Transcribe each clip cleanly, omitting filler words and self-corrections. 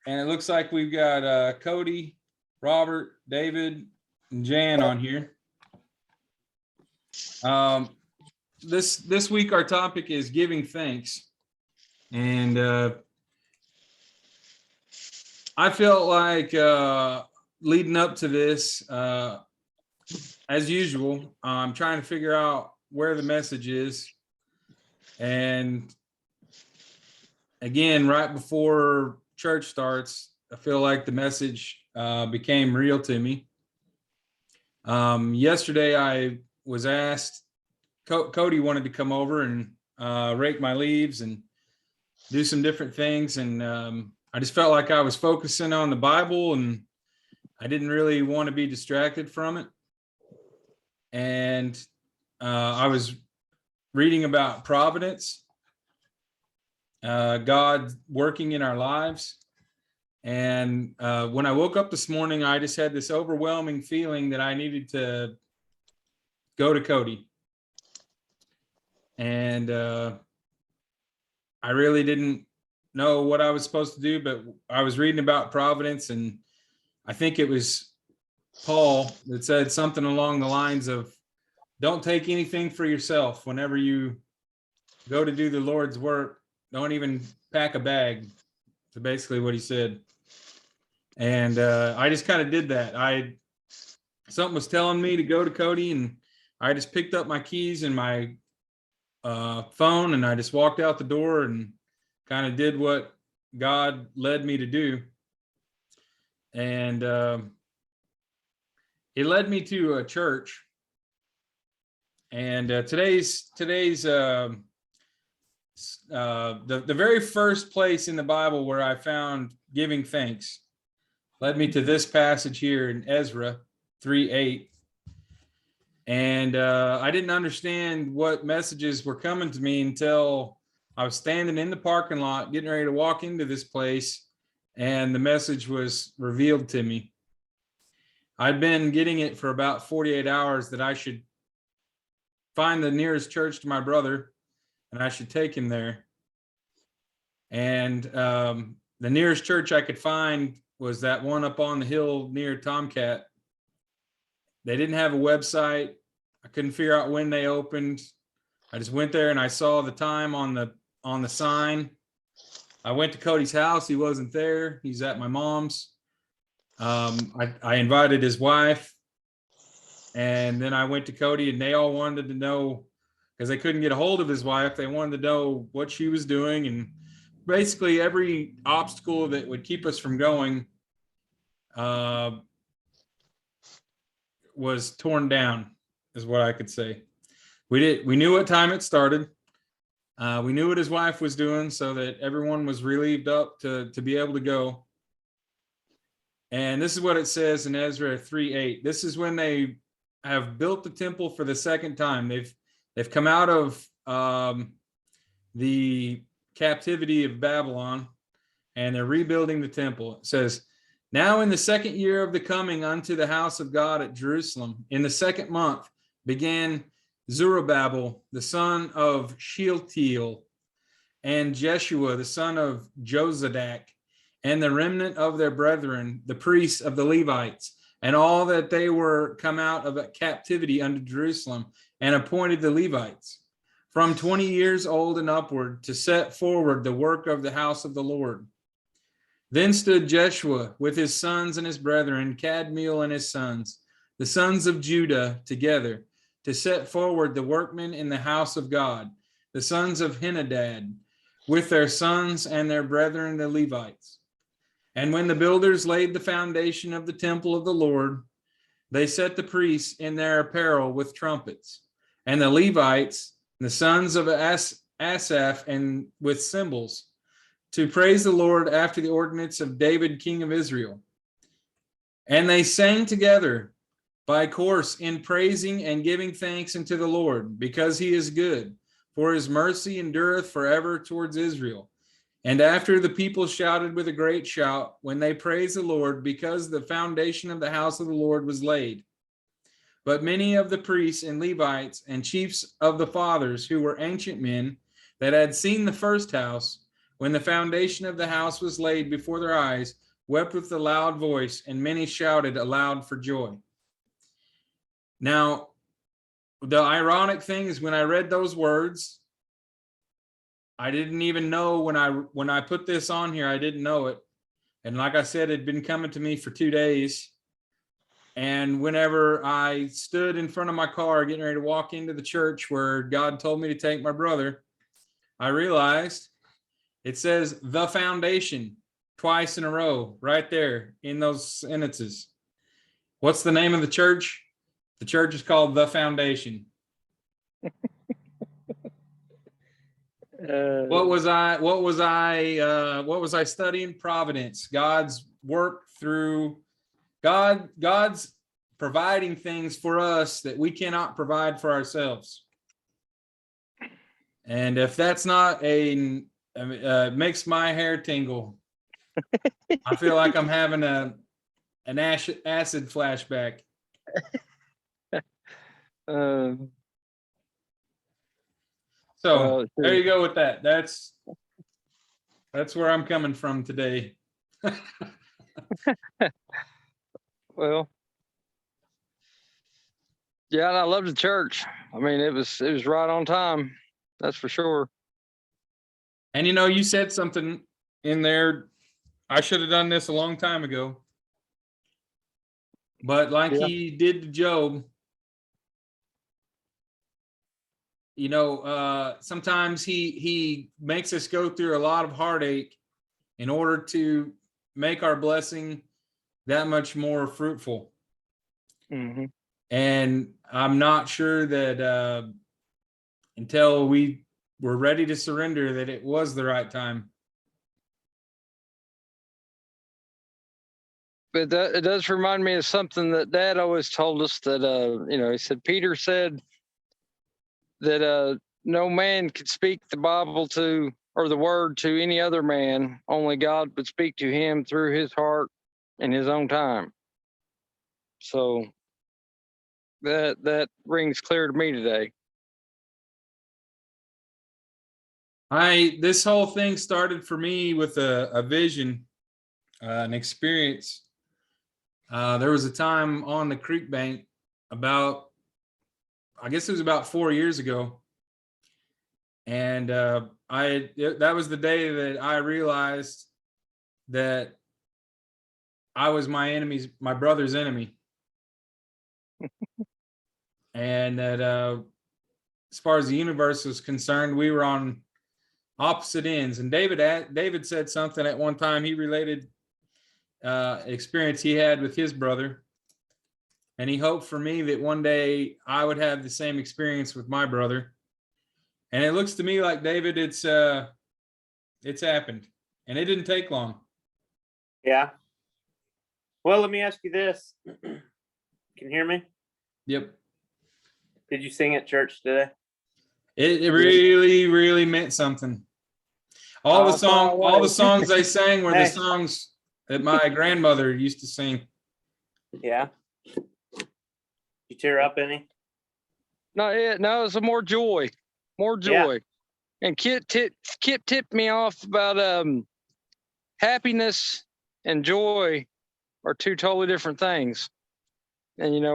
And it looks like we've got Cody, Robert, David, and Jan on here. This week our topic is giving thanks, and I felt like leading up to this, as usual, I'm trying to figure out where the message is, and again, right before church starts, I feel like the message became real to me. Yesterday I was asked, Cody wanted to come over and rake my leaves and do some different things, and I just felt like I was focusing on the Bible and I didn't really want to be distracted from it. And I was reading about providence, God working in our lives. And when I woke up this morning, I just had this overwhelming feeling that I needed to go to Cody. And I really didn't know what I was supposed to do, but I was reading about providence, and I think it was Paul that said something along the lines of, don't take anything for yourself whenever you go to do the Lord's work. Don't even pack a bag. That's basically what he said. And I just kind of did that. Something was telling me to go to Cody, and I just picked up my keys and my phone, and I just walked out the door and kind of did what God led me to do. And it led me to a church. And today's the very first place in the Bible where I found giving thanks led me to this passage here in Ezra 3:8. And I didn't understand what messages were coming to me until I was standing in the parking lot, getting ready to walk into this place, and the message was revealed to me. I'd been getting it for about 48 hours that I should find the nearest church to my brother, and I should take him there. And the nearest church I could find was that one up on the hill near Tomcat. They didn't have a website. I couldn't figure out when they opened. I just went there and I saw the time on the sign. I went to Cody's house. He wasn't there. He's at my mom's. I invited his wife, and then I went to Cody, and they all wanted to know, because they couldn't get a hold of his wife. They wanted to know what she was doing, and basically every obstacle that would keep us from going was torn down, is what I could say. We knew what time it started. We knew what his wife was doing, so that everyone was relieved up to be able to go. And this is what it says in Ezra 3:8. This is when they have built the temple for the second time. They've come out of the captivity of Babylon, and they're rebuilding the temple. It says, now in the second year of the coming unto the house of God at Jerusalem, in the second month, began Zerubbabel, the son of Shealtiel, and Jeshua, the son of Jozadak, and the remnant of their brethren, the priests of the Levites, and all that they were come out of captivity unto Jerusalem, and appointed the Levites from 20 years old and upward to set forward the work of the house of the Lord. Then stood Jeshua with his sons and his brethren, Kadmiel and his sons, the sons of Judah, together, to set forward the workmen in the house of God, the sons of Henadad, with their sons and their brethren, the Levites. And when the builders laid the foundation of the temple of the Lord, they set the priests in their apparel with trumpets, and the Levites, the sons of Asaph, and with cymbals, to praise the Lord after the ordinance of David, king of Israel. And they sang together by course in praising and giving thanks unto the Lord, because he is good, for his mercy endureth forever towards Israel. And after the people shouted with a great shout when they praised the Lord, because the foundation of the house of the Lord was laid. But many of the priests and Levites and chiefs of the fathers, who were ancient men that had seen the first house, when the foundation of the house was laid before their eyes, wept with a loud voice, and many shouted aloud for joy. Now, the ironic thing is, when I read those words, I didn't even know when I put this on here, I didn't know it. And like I said, it had been coming to me for 2 days. And whenever I stood in front of my car, getting ready to walk into the church where God told me to take my brother, I realized it says the foundation twice in a row, right there in those sentences. What's the name of the church? The church is called The Foundation. What was I studying? Providence. God's work through God's providing things for us that we cannot provide for ourselves. And if that's not makes my hair tingle. I feel like I'm having an acid flashback. So there you go with that. That's where I'm coming from today. Well, yeah, and I love the church. I mean, it was right on time. That's for sure. And you said something in there. I should have done this a long time ago. But like he did to Job, sometimes he makes us go through a lot of heartache in order to make our blessing that much more fruitful. Mm-hmm. And I'm not sure that until we were ready to surrender, that it was the right time. But it does remind me of something that Dad always told us, that he said, Peter said that no man could speak the Bible to, or the word to, any other man. Only God would speak to him through his heart in his own time. So that rings clear to me today. This whole thing started for me with a vision, an experience. There was a time on the creek bank I guess it was about 4 years ago. And that was the day that I realized that I was my brother's enemy. And that as far as the universe was concerned, we were on opposite ends. And David said something at one time. He related experience he had with his brother, and he hoped for me that one day I would have the same experience with my brother. And it looks to me like, David, it's happened, and it didn't take long. Yeah. Well, let me ask you this. Can you hear me? Yep. Did you sing at church today? It really, really meant something. All the songs they sang were the songs that my grandmother used to sing. Yeah. You tear up any? No, it's more joy. Yeah. And Kip tipped me off about happiness and joy are two totally different things. And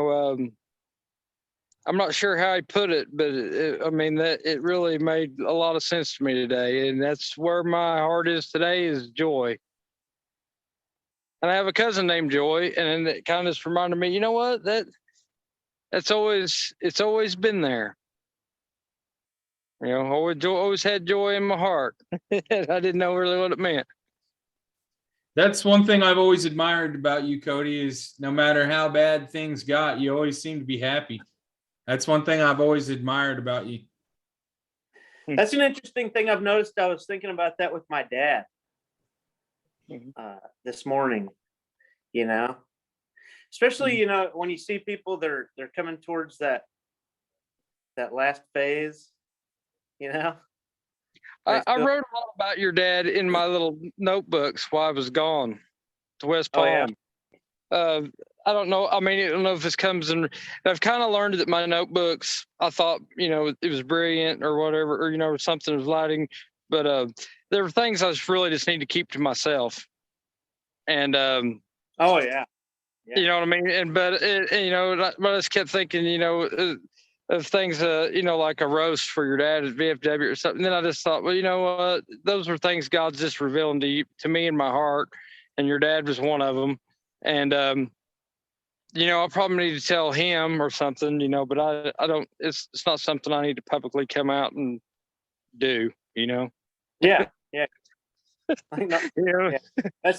I'm not sure how he put it, but it really made a lot of sense to me today. And that's where my heart is today, is joy. And I have a cousin named Joy, and it kind of just reminded me, you know what? It's always been there. Always had joy in my heart. I didn't know really what it meant. That's one thing I've always admired about you, Cody, is no matter how bad things got, you always seem to be happy. That's one thing I've always admired about you. That's an interesting thing I've noticed. I was thinking about that with my dad this morning, especially, when you see people, they're coming towards that last phase, I wrote a lot about your dad in my little notebooks while I was gone to West Palm. Oh, yeah. I don't know. I don't know if this comes in. I've kind of learned that my notebooks, I thought, it was brilliant or whatever, or, something was lighting. But there were things I just need to keep to myself. And Oh yeah. Yeah. you know what I mean? And but I just kept thinking, of things, like a roast for your dad at VFW or something. Then I just thought, well, you know what? Those are things God's just revealing to me in my heart, and your dad was one of them. And I probably need to tell him or something, but I don't. It's not something I need to publicly come out and do. Yeah. Yeah. I know. Yeah. Yeah.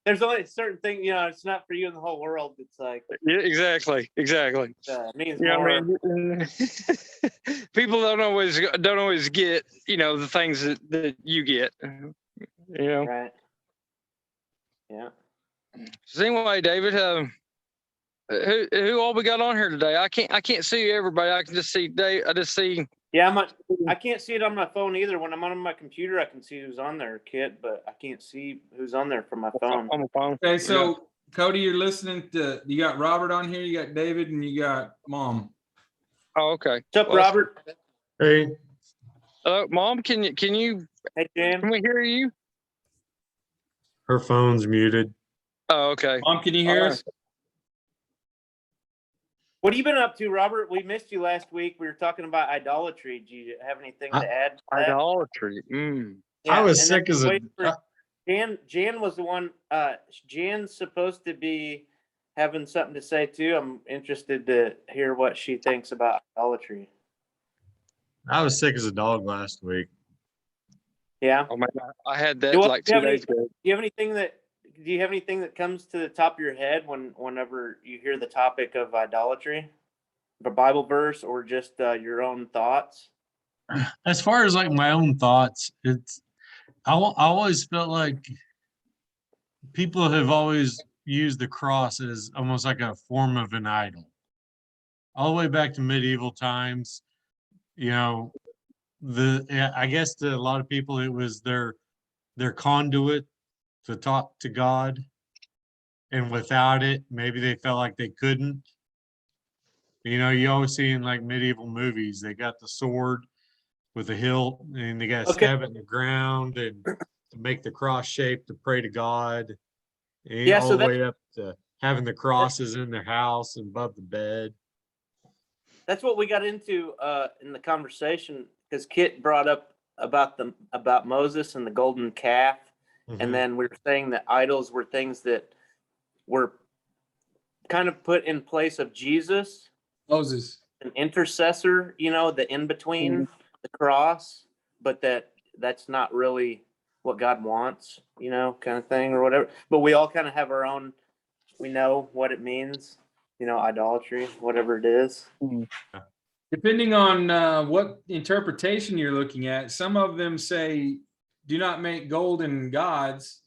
There's only a certain thing, it's not for you in the whole world. It's like, Yeah, exactly. it means Yeah, more. I mean, people don't always get, the things that you get. Right. Yeah. So anyway, David, who all we got on here today? I can't see everybody. I can just see Dave. I just see. Yeah, I can't see it on my phone either. When I'm on my computer, I can see who's on there, Kit, but I can't see who's on there from my phone. On my phone. Okay, so Cody, you're listening to, you got Robert on here, you got David, and you got Mom. Oh, okay. What's up, Robert? Hey, Mom, can you? Hey, Jan. Can we hear you? her phone's muted. Oh, okay. Mom, can you hear us? What have you been up to, Robert? We missed you last week. We were talking about idolatry. Do you have anything to add to that? Idolatry. I was and sick as wait a. for Jan was the one. Jan's supposed to be having something to say too. I'm interested to hear what she thinks about idolatry. I was sick as a dog last week. Yeah. Oh man, I had that Well, like do you 2 have days ago. Do you have anything that comes to the top of your head whenever you hear the topic of idolatry? A Bible verse or just your own thoughts? As far as like my own thoughts, I always felt like people have always used the cross as almost like a form of an idol. All the way back to medieval times, I guess to a lot of people it was their conduit to talk to God, and without it, maybe they felt like they couldn't. You always see in like medieval movies, they got the sword with a hilt, and they got to stab it in the ground and to make the cross shape to pray to God. And all the way up to having the crosses in their house and above the bed. That's what we got into in the conversation, because Kit brought up about Moses and the golden calf, and then we were saying that idols were things that were kind of put in place of Jesus, Moses, an intercessor, the in between the cross, but that's not really what God wants, kind of thing or whatever. But we all kind of have our own. We know what it means, idolatry, whatever it is. depending on what interpretation you're looking at, some of them say, do not make golden gods.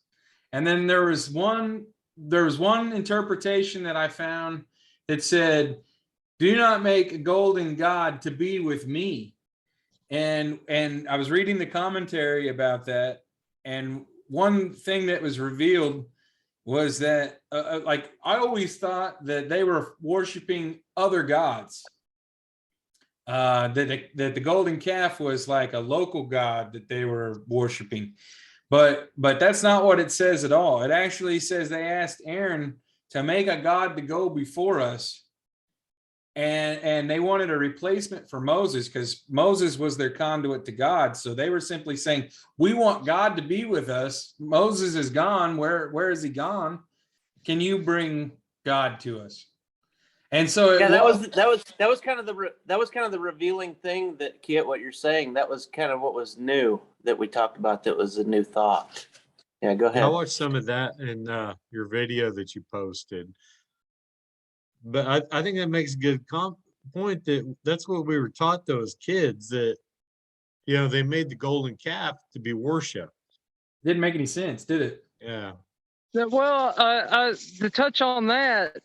And then there was one interpretation that I found that said, do not make a golden god to be with me. And I was reading the commentary about that. And one thing that was revealed was that like I always thought that they were worshiping other gods. That the golden calf was like a local god that they were worshiping, but that's not what it says at all. It actually says they asked Aaron to make a god to go before us, and they wanted a replacement for Moses because Moses was their conduit to God. So they were simply saying, we want God to be with us. Moses is gone. Where is he gone? Can you bring God to us? And so that was kind of the revealing thing, that Kit, what you're saying, that was kind of what was new that we talked about. That was a new thought. Yeah, go ahead. I watched some of that in your video that you posted, but I think that makes a good point that's what we were taught though as kids, that they made the golden calf to be worshipped. Didn't make any sense, did it? Yeah. Well, to touch on that,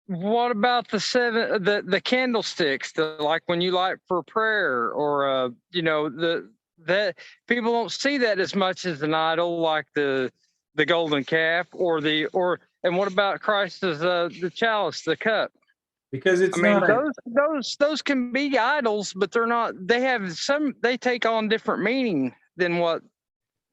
what about the candlesticks, like when you light for prayer, or that people don't see that as much as an idol, like the golden calf and what about Christ as the chalice, the cup? because it's I mean, not a, those can be idols, but they're not. They take on different meaning than what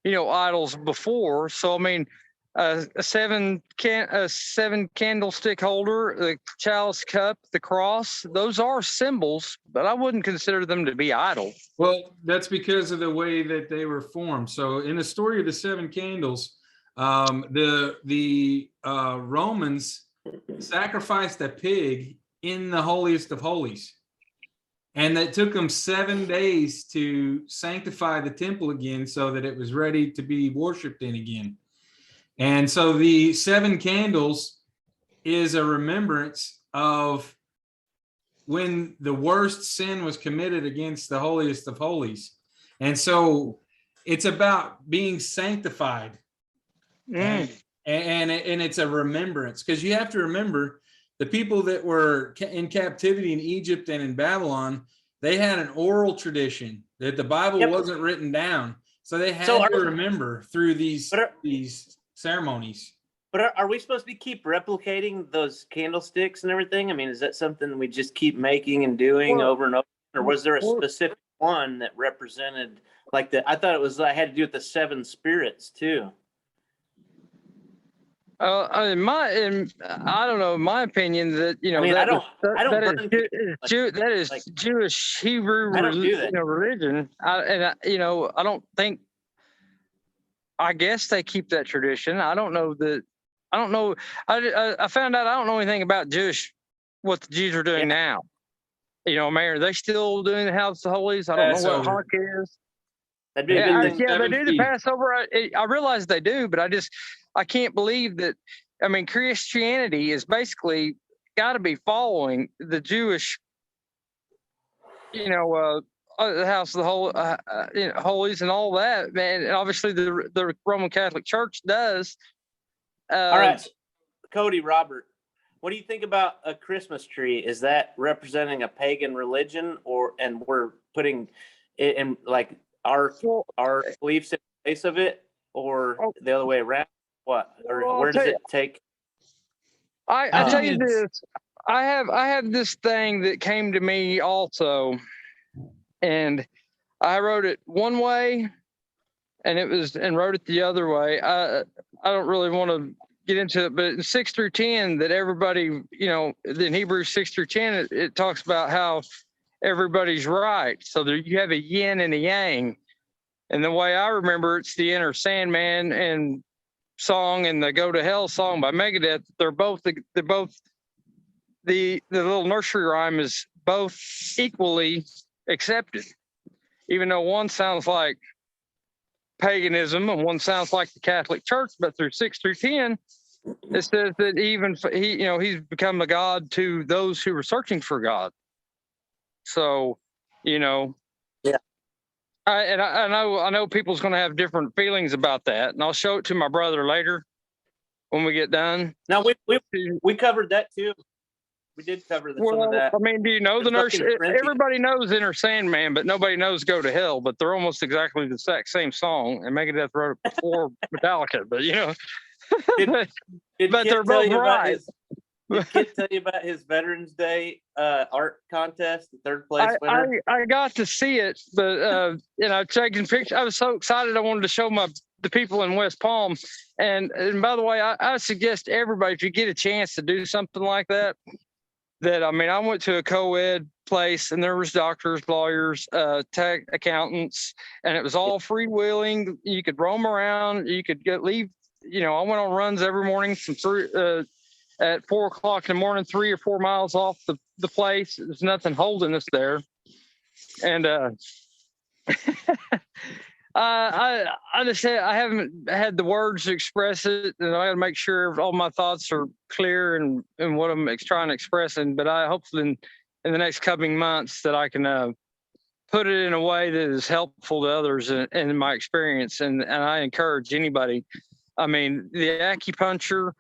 idols before. So I mean, a seven candlestick holder, the chalice cup, the cross. Those are symbols, but I wouldn't consider them to be idols. well, that's because of the way that they were formed. So in the story of the seven candles, the Romans sacrificed a pig in the holiest of holies. And it took them 7 days to sanctify the temple again so that it was ready to be worshiped in again. And so the seven candles is a remembrance of when the worst sin was committed against the holiest of holies. And so it's about being sanctified. And it's a remembrance, because you have to remember the people that were in captivity in Egypt and in Babylon, they had an oral tradition that the Bible wasn't written down. So they had to remember through these ceremonies. But are we supposed to keep replicating those candlesticks and everything? I mean, is that something we just keep making and doing over and over? Or was there a specific one that represented like I thought it was, I had to do with the seven spirits too. I don't know. In my opinion, that that is Jewish Hebrew religion. I don't think. I guess they keep that tradition. I don't know that. I don't know. I found out I don't know anything about what the Jews are doing now. Man, are they still doing the House of Holies? I don't know what Hawk is. That'd be a good thing. They do the Passover. I realize they do, but I can't believe that. I mean, Christianity is basically got to be following the Jewish, the House of the Holies and all that, man. And obviously, the Roman Catholic Church does. All right, Cody, Robert, what do you think about a Christmas tree? Is that representing a pagan religion, and we're putting it in like our beliefs in place of it, or the other way around? What, or where does it take? I tell you this, I have this thing that came to me also, and I wrote it one way, and wrote it the other way. I don't really want to get into it, but in 6 through 10, that everybody, in Hebrews 6 through 10, it talks about how everybody's right. So there you have a yin and a yang, and the way I remember, it's the Inner Sandman and song and the Go to Hell song by Megadeth. They're both the little nursery rhyme is both equally accepted, even though one sounds like paganism and one sounds like the Catholic Church. But through 6 through 10, it says that even he's become a god to those who were searching for God. So, I know people's going to have different feelings about that, and I'll show it to my brother later when we get done. Now we covered that too. We did cover some of that. I mean, do you know the nursery? Everybody knows Inner Sandman, but nobody knows Go to Hell. But they're almost exactly the exact same song, and Megadeth wrote it before Metallica. But Did but they're both right. Did Kit tell you about his Veterans Day art contest, the third place winner? I got to see it, but taking pictures. I was so excited. I wanted to show the people in West Palm. And by the way, I suggest everybody, if you get a chance to do something like that, I went to a co-ed place, and there was doctors, lawyers, tech accountants, and it was all freewheeling. You could roam around. You could leave. I went on runs every morning at 4 o'clock in the morning, 3 or 4 miles off the place. There's nothing holding us there. And I just said I haven't had the words to express it, and I got to make sure all my thoughts are clear and what I'm trying to express. But I hopefully in the next coming months that I can put it in a way that is helpful to others in my experience. And I encourage anybody. I mean, the acupuncture,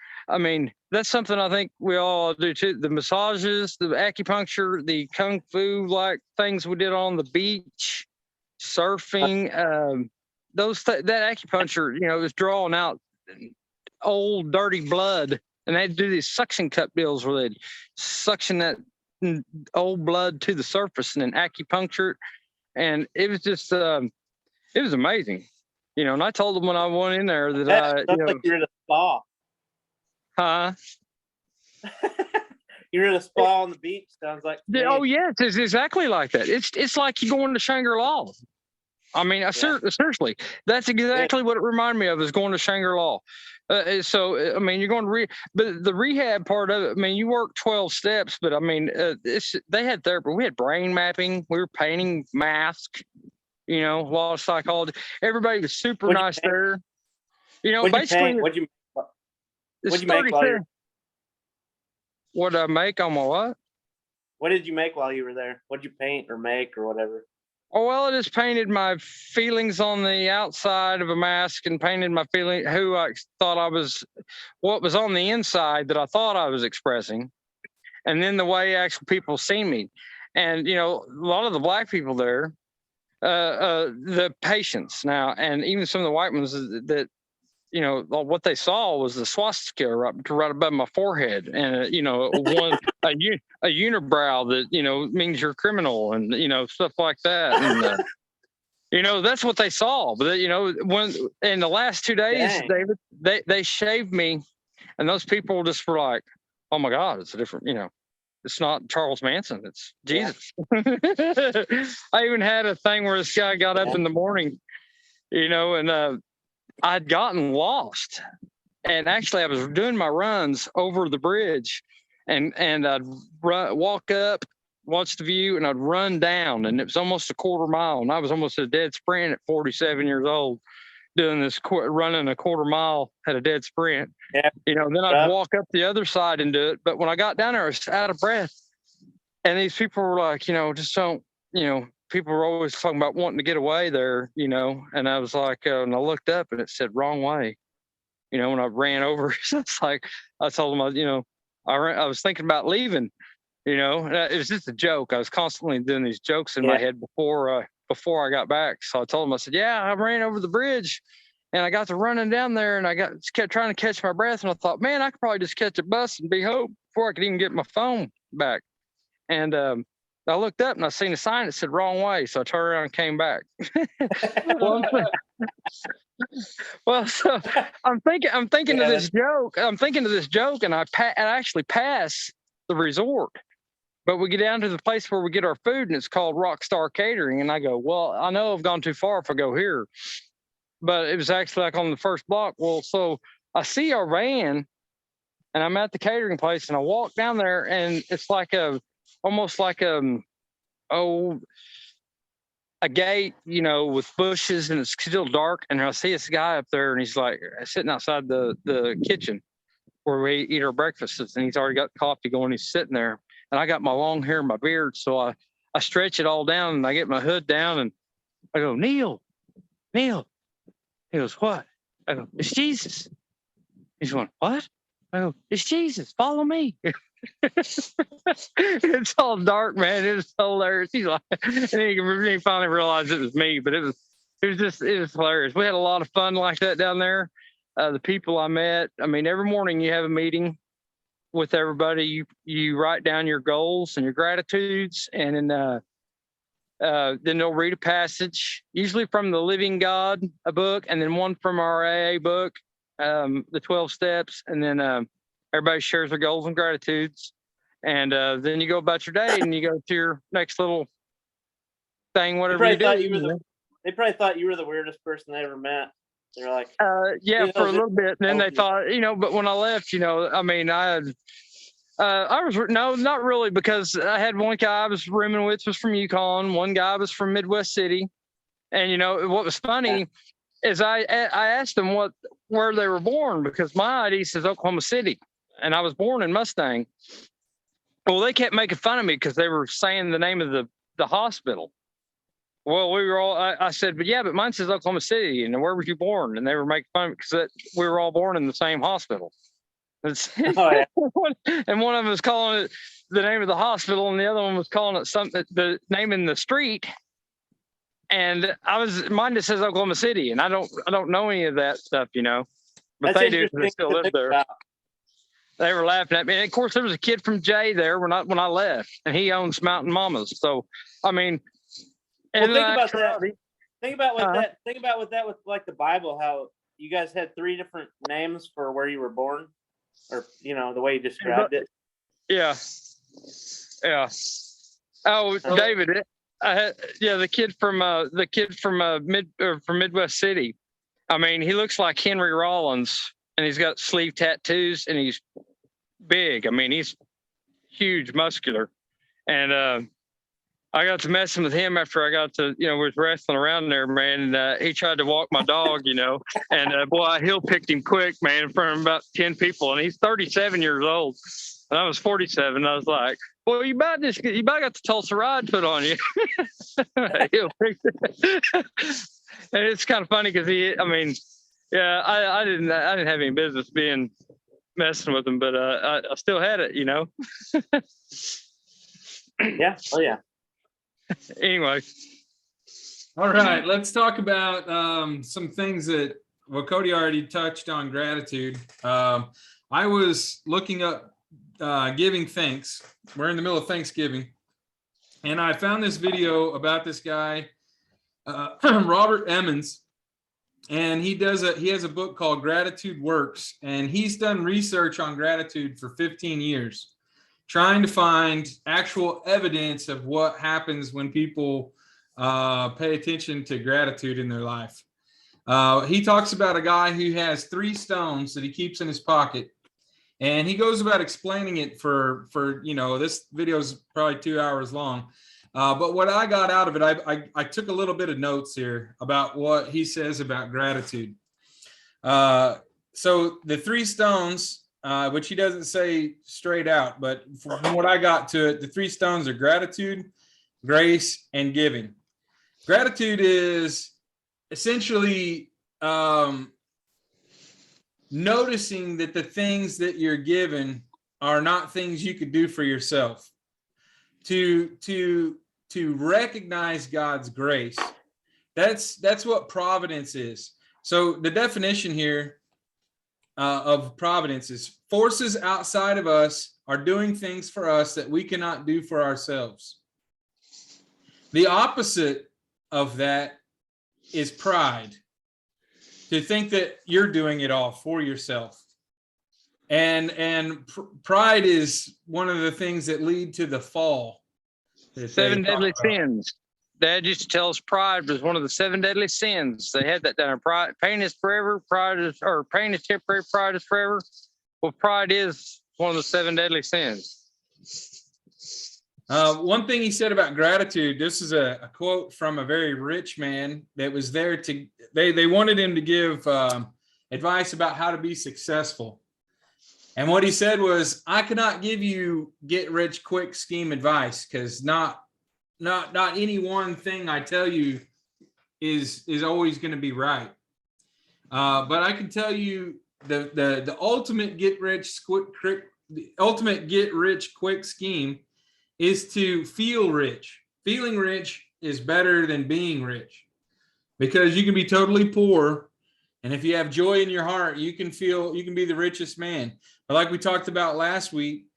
that's something I think we all do too. The massages, the acupuncture, the kung fu like things we did on the beach, surfing, that acupuncture, it was drawing out old dirty blood, and they'd do these suction cup deals where they'd suction that old blood to the surface and then acupuncture it. And it was just, it was amazing. You know, and I told them when I went in there that Sounds like you're in a spa. huh? You're in a spa on the beach. Sounds like. Oh yes, it's exactly like that. It's like you're going to Shangri-La. I mean, seriously, that's exactly what it reminded me of, is going to Shangri-La. So, I mean, you're going to but the rehab part of it, I mean, you work 12 steps, but I mean, they had therapy. We had brain mapping. We were painting masks, you know, a lot of psychology. Everybody was super nice there. You know, basically, what'd you make while you? What did I make on my what? What did you make while you were there? What'd you paint or make or whatever? Oh, well, I just painted my feelings on the outside of a mask and painted my feeling, who I thought I was, what was on the inside that I thought I was expressing. And then the way actual people see me. And, you know, a lot of the black people there, the patients now, and even some of the white ones that, you know, what they saw was the swastika right above my forehead, and you know, a unibrow that, you know, means you're criminal, and you know, stuff like that. And you know, that's what they saw. But you know, when in the last 2 days, David, they shaved me, and those people just were like, "Oh my God, it's a different," you know. It's not Charles Manson. It's Jesus. Yeah. I even had a thing where this guy got up in the morning, you know, and I'd gotten lost, and actually I was doing my runs over the bridge, and I'd walk up, watch the view, and I'd run down, and it was almost a quarter mile, and I was almost at a dead sprint at 47 years old, doing this running a quarter mile at a dead sprint. Yeah. You know, then I'd walk up the other side and do it. But when I got down there, I was out of breath, and these people were like, you know, just don't, you know. People were always talking about wanting to get away there, you know, and I was like, and I looked up and it said wrong way, you know, when I ran over. It's like, I told them, you know, I was thinking about leaving, you know, it was just a joke. I was constantly doing these jokes in my head before I got back. So I told them, I said, yeah, I ran over the bridge and I got to running down there, and I kept trying to catch my breath. And I thought, man, I could probably just catch a bus and be home before I could even get my phone back. And, I looked up and I seen a sign that said wrong way. So I turned around and came back. Well, so I'm thinking of this joke. I'm thinking of this joke, and I actually pass the resort, but we get down to the place where we get our food, and it's called Rockstar Catering. And I go, well, I know I've gone too far if I go here, but it was actually like on the first block. Well, so I see our van, and I'm at the catering place, and I walk down there, and it's like almost like a gate, you know, with bushes, and it's still dark. And I see this guy up there, and he's like sitting outside the kitchen where we eat our breakfasts, and he's already got coffee going. He's sitting there, and I got my long hair and my beard, so I stretch it all down, and I get my hood down, and I go, Neil. He goes, what? I go, it's Jesus. He's going, what? I go, it's Jesus. Follow me. It's all dark, man. It was hilarious. He's like, and he finally realized it was me, but it was hilarious. We had a lot of fun like that down there. The people I met, I mean, every morning you have a meeting with everybody. You write down your goals and your gratitudes, and then they'll read a passage, usually from the Living God, a book, and then one from our AA book, the 12 steps, and then everybody shares their goals and gratitudes, and then you go about your day, and you go to your next little thing, whatever you do. They probably thought you were the weirdest person they ever met. They're like, yeah, for a little bit, and then they thought, you know, but when I left, you know, I mean, I was not really, because I had one guy I was rooming with was from Yukon, one guy was from Midwest City, and you know what was funny is I asked them where they were born, because my ID says Oklahoma City, and I was born in Mustang. Well, they kept making fun of me because they were saying the name of the hospital. Well, we were all, I said, but mine says Oklahoma City, and where were you born? And they were making fun of me because we were all born in the same hospital. And one of them was calling it the name of the hospital, and the other one was calling it the name in the street. And mine just says Oklahoma City, and I don't know any of that stuff, you know. But they do, because they still live there. They were laughing at me. And of course, there was a kid from Jay there when I left, and he owns Mountain Mamas. So, I mean, Well, and think about that. actuality, Think about what Uh-huh. that. Think about what that with like the Bible. How you guys had 3 different names for where you were born, or the way you described it. yeah, yeah. Oh, So- David, the kid from Midwest City. I mean, he looks like Henry Rollins, and he's got sleeve tattoos, and he's big. I mean, he's huge, muscular, and I got to messing with him after I got to, was wrestling around there, man. And he tried to walk my dog, and boy, he'll picked him quick, man, in front of about 10 people, and he's 37 years old, and I was 47. I was like, well, you about got the Tulsa ride put on you. And it's kind of funny because I didn't have any business messing with him, but I still had it, Yeah. Oh yeah. Anyway. All right, let's talk about some things that, Cody already touched on gratitude. I was looking up giving thanks. We're in the middle of Thanksgiving, and I found this video about this guy, Robert Emmons, and he has a book called Gratitude Works, and he's done research on gratitude for 15 years, trying to find actual evidence of what happens when people pay attention to gratitude in their life. He talks about a guy who has 3 stones that he keeps in his pocket, and he goes about explaining it for this video is probably 2 hours long. But what I got out of it, I took a little bit of notes here about what he says about gratitude. So the 3 stones, which he doesn't say straight out, but from what I got to it, the 3 stones are gratitude, grace, and giving. Gratitude is essentially noticing that the things that you're given are not things you could do for yourself. To recognize God's grace. That's what providence is. So the definition here of providence is forces outside of us are doing things for us that we cannot do for ourselves. The opposite of that is pride. To think that you're doing it all for yourself. And pride is one of the things that lead to the fall. 7 deadly sins. Dad used to tell us pride was one of the 7 deadly sins. They had that down. Pride, pain is forever. Pain is temporary. Pride is forever. Well, pride is one of the 7 deadly sins. One thing he said about gratitude, this is a quote from a very rich man that was there to, they wanted him to give advice about how to be successful. And what he said was, I cannot give you get rich quick scheme advice, because not any one thing I tell you is always going to be right. But I can tell you the ultimate get rich quick scheme is to feel rich. Feeling rich is better than being rich, because you can be totally poor, and if you have joy in your heart, you can be the richest man. But like we talked about last week,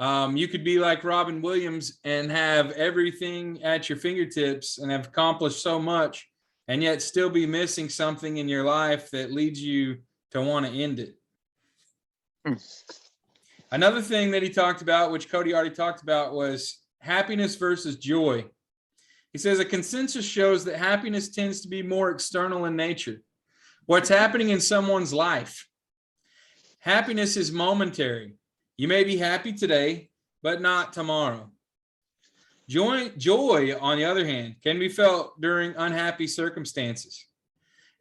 you could be like Robin Williams and have everything at your fingertips and have accomplished so much, and yet still be missing something in your life that leads you to want to end it. Another thing that he talked about, which Cody already talked about, was happiness versus joy. He says a consensus shows that happiness tends to be more external in nature. What's happening in someone's life. Happiness is momentary. You may be happy today, but not tomorrow. Joy, on the other hand, can be felt during unhappy circumstances.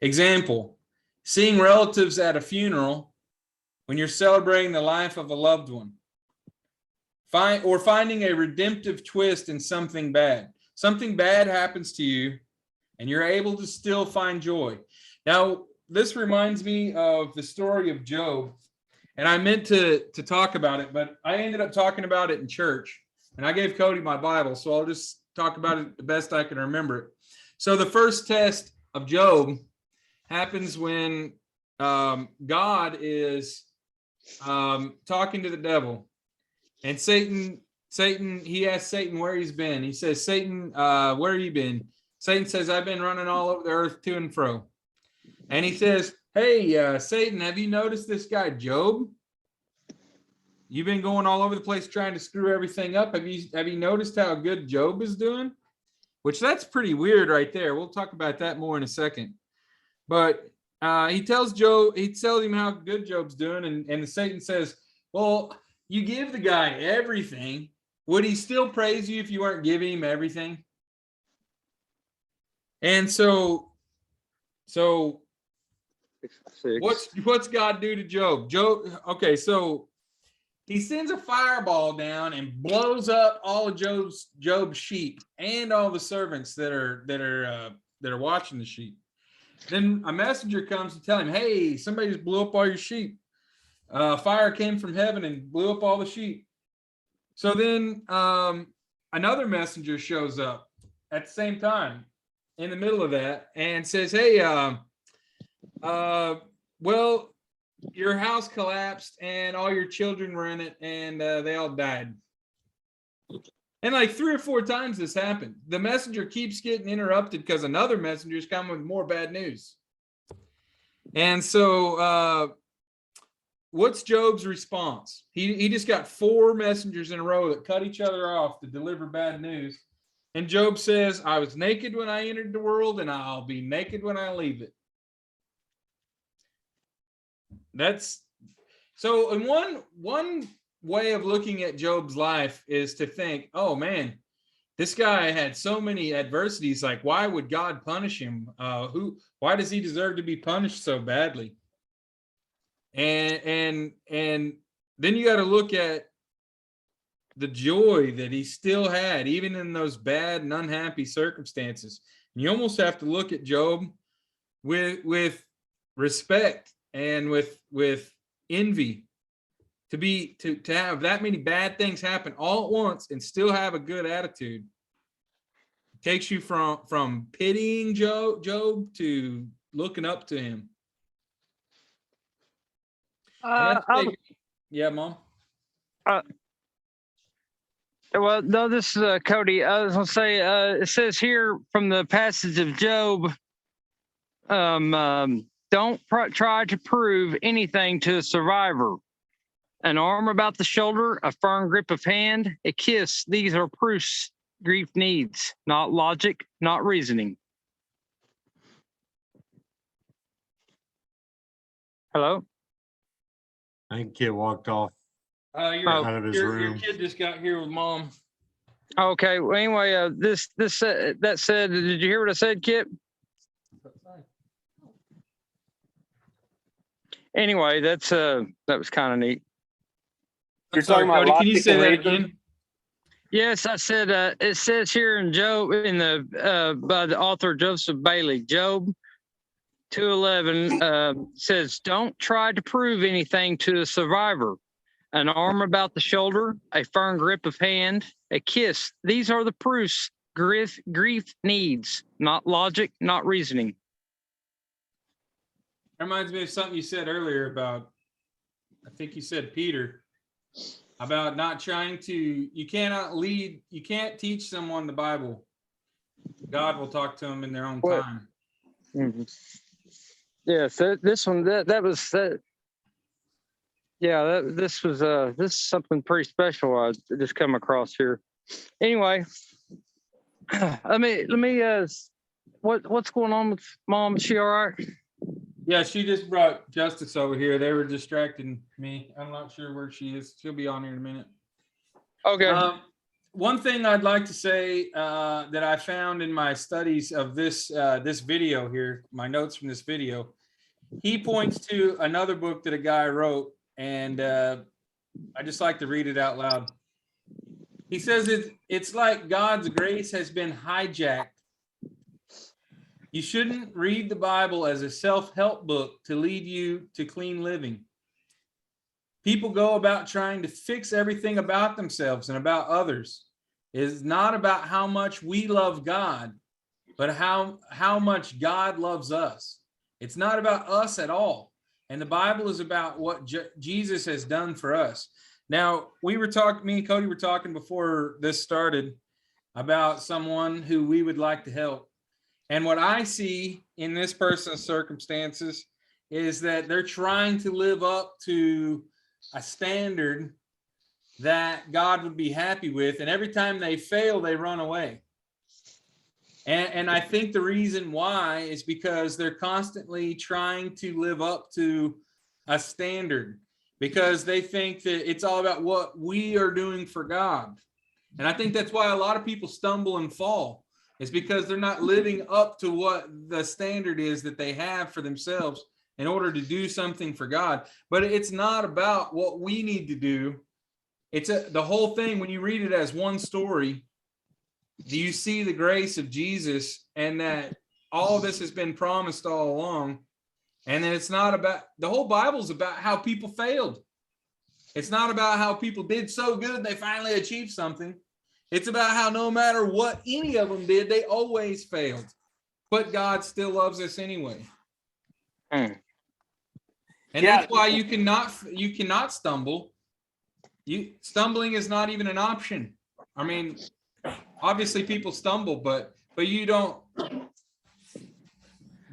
Example, seeing relatives at a funeral when you're celebrating the life of a loved one. Or finding a redemptive twist in something bad. Something bad happens to you, and you're able to still find joy. Now, this reminds me of the story of Job, and I meant to talk about it, but I ended up talking about it in church, and I gave Cody my Bible, so I'll just talk about it the best I can remember it. So the first test of Job happens when God is talking to the devil, and Satan, he asks Satan where he's been. He says, Satan, where have you been? Satan says, I've been running all over the earth to and fro. And he says, hey, Satan, have you noticed this guy, Job? You've been going all over the place trying to screw everything up. Have you noticed how good Job is doing? Which that's pretty weird right there. We'll talk about that more in a second. But he tells him how good Job's doing. And Satan says, well, you give the guy everything. Would he still praise you if you weren't giving him everything? And so what's God do to Job? Okay, so he sends a fireball down and blows up all of Job's sheep and all the servants that are watching the sheep. Then a messenger comes to tell him, hey, somebody just blew up all your sheep. Fire came from heaven and blew up all the sheep. So then another messenger shows up at the same time in the middle of that and says, hey, well, your house collapsed and all your children were in it and they all died. And like 3 or 4 times this happened. The messenger keeps getting interrupted because another messenger is coming with more bad news. And so what's Job's response? He just got 4 messengers in a row that cut each other off to deliver bad news. And Job says, I was naked when I entered the world and I'll be naked when I leave it. That's so. And one way of looking at Job's life is to think, oh man, this guy had so many adversities. Like, why would God punish him? Why does he deserve to be punished so badly? And then you got to look at the joy that he still had, even in those bad and unhappy circumstances. And you almost have to look at Job with respect and with envy, to have that many bad things happen all at once and still have a good attitude. It takes you from pitying Job to looking up to him. Yeah, Mom. Well, no, this is Cody. I was gonna say, it says here from the passage of Job, don't try to prove anything to a survivor. An arm about the shoulder, a firm grip of hand, a kiss. These are proofs grief needs, not logic, not reasoning. Hello? I think Kid walked off Out of his room. Your kid just got here with Mom. Okay. Well, anyway, that said, did you hear what I said, Kip? Anyway, that was kind of neat. You're talking about Cody, can you logic say and that reason? again? Yes, I said it says here in Job by the author Joseph Bailey, Job 2:11 says, "Don't try to prove anything to a survivor. An arm about the shoulder, a firm grip of hand, a kiss. These are the proofs grief needs, not logic, not reasoning." That reminds me of something you said earlier about, I think you said Peter, about not trying to, you can't teach someone the Bible. God will talk to them in their own time. Mm-hmm. Yes, this one, this is something pretty special I just come across here. Anyway, let me what's going on with Mom? Is she all right? Yeah, she just brought Justice over here. They were distracting me. I'm not sure where she is. She'll be on here in a minute. Okay. One thing I'd like to say that I found in my studies of this video here, my notes from this video, he points to another book that a guy wrote, and I just like to read it out loud. He says it's like God's grace has been hijacked. You shouldn't read the Bible as a self-help book to lead you to clean living. People go about trying to fix everything about themselves and about others. It is not about how much we love God, but how much God loves us. It's not about us at all. And the Bible is about what Jesus has done for us. Now, me and Cody were talking before this started about someone who we would like to help. And what I see in this person's circumstances is that they're trying to live up to a standard that God would be happy with. And every time they fail, they run away. And I think the reason why is because they're constantly trying to live up to a standard, because they think that it's all about what we are doing for God. And I think that's why a lot of people stumble and fall, is because they're not living up to what the standard is that they have for themselves in order to do something for God. But it's not about what we need to do. It's the whole thing. When you read it as one story, do you see the grace of Jesus, and that all of this has been promised all along? And then it's not about, the whole Bible's about how people failed. It's not about how people did so good they finally achieved something. It's about how no matter what any of them did, they always failed. But God still loves us anyway. And that's why you cannot stumble. Stumbling is not even an option. I mean, obviously people stumble, but you don't.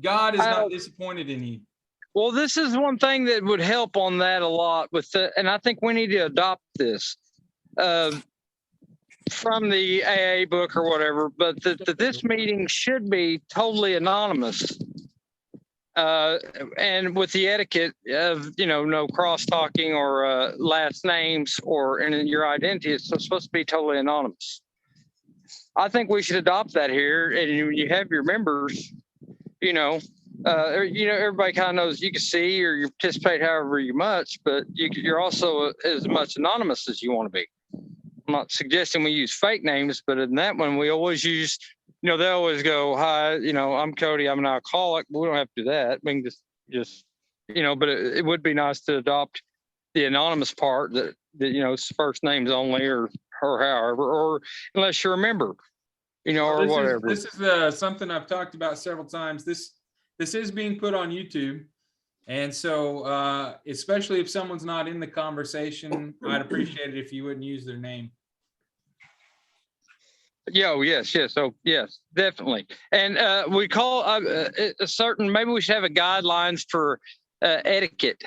God is not disappointed in you. Well, this is one thing that would help on that a lot and I think we need to adopt this from the AA book or whatever, but that this meeting should be totally anonymous. And with the etiquette of, no cross talking or last names and your identity, it's supposed to be totally anonymous. I think we should adopt that here. And you have your members, everybody kind of knows you can see or you participate however much, but you're also as much anonymous as you want to be. I'm not suggesting we use fake names, but in that one, we always use, they always go, hi, I'm Cody, I'm an alcoholic. We don't have to do that. We can just but it would be nice to adopt the anonymous part that it's first names only or however, or unless you're a member, or whatever. This is something I've talked about several times. This is being put on YouTube. And so, especially if someone's not in the conversation, I'd appreciate it if you wouldn't use their name. Yeah, yes. Oh, yes, definitely. And we call a certain, maybe we should have a guidelines for etiquette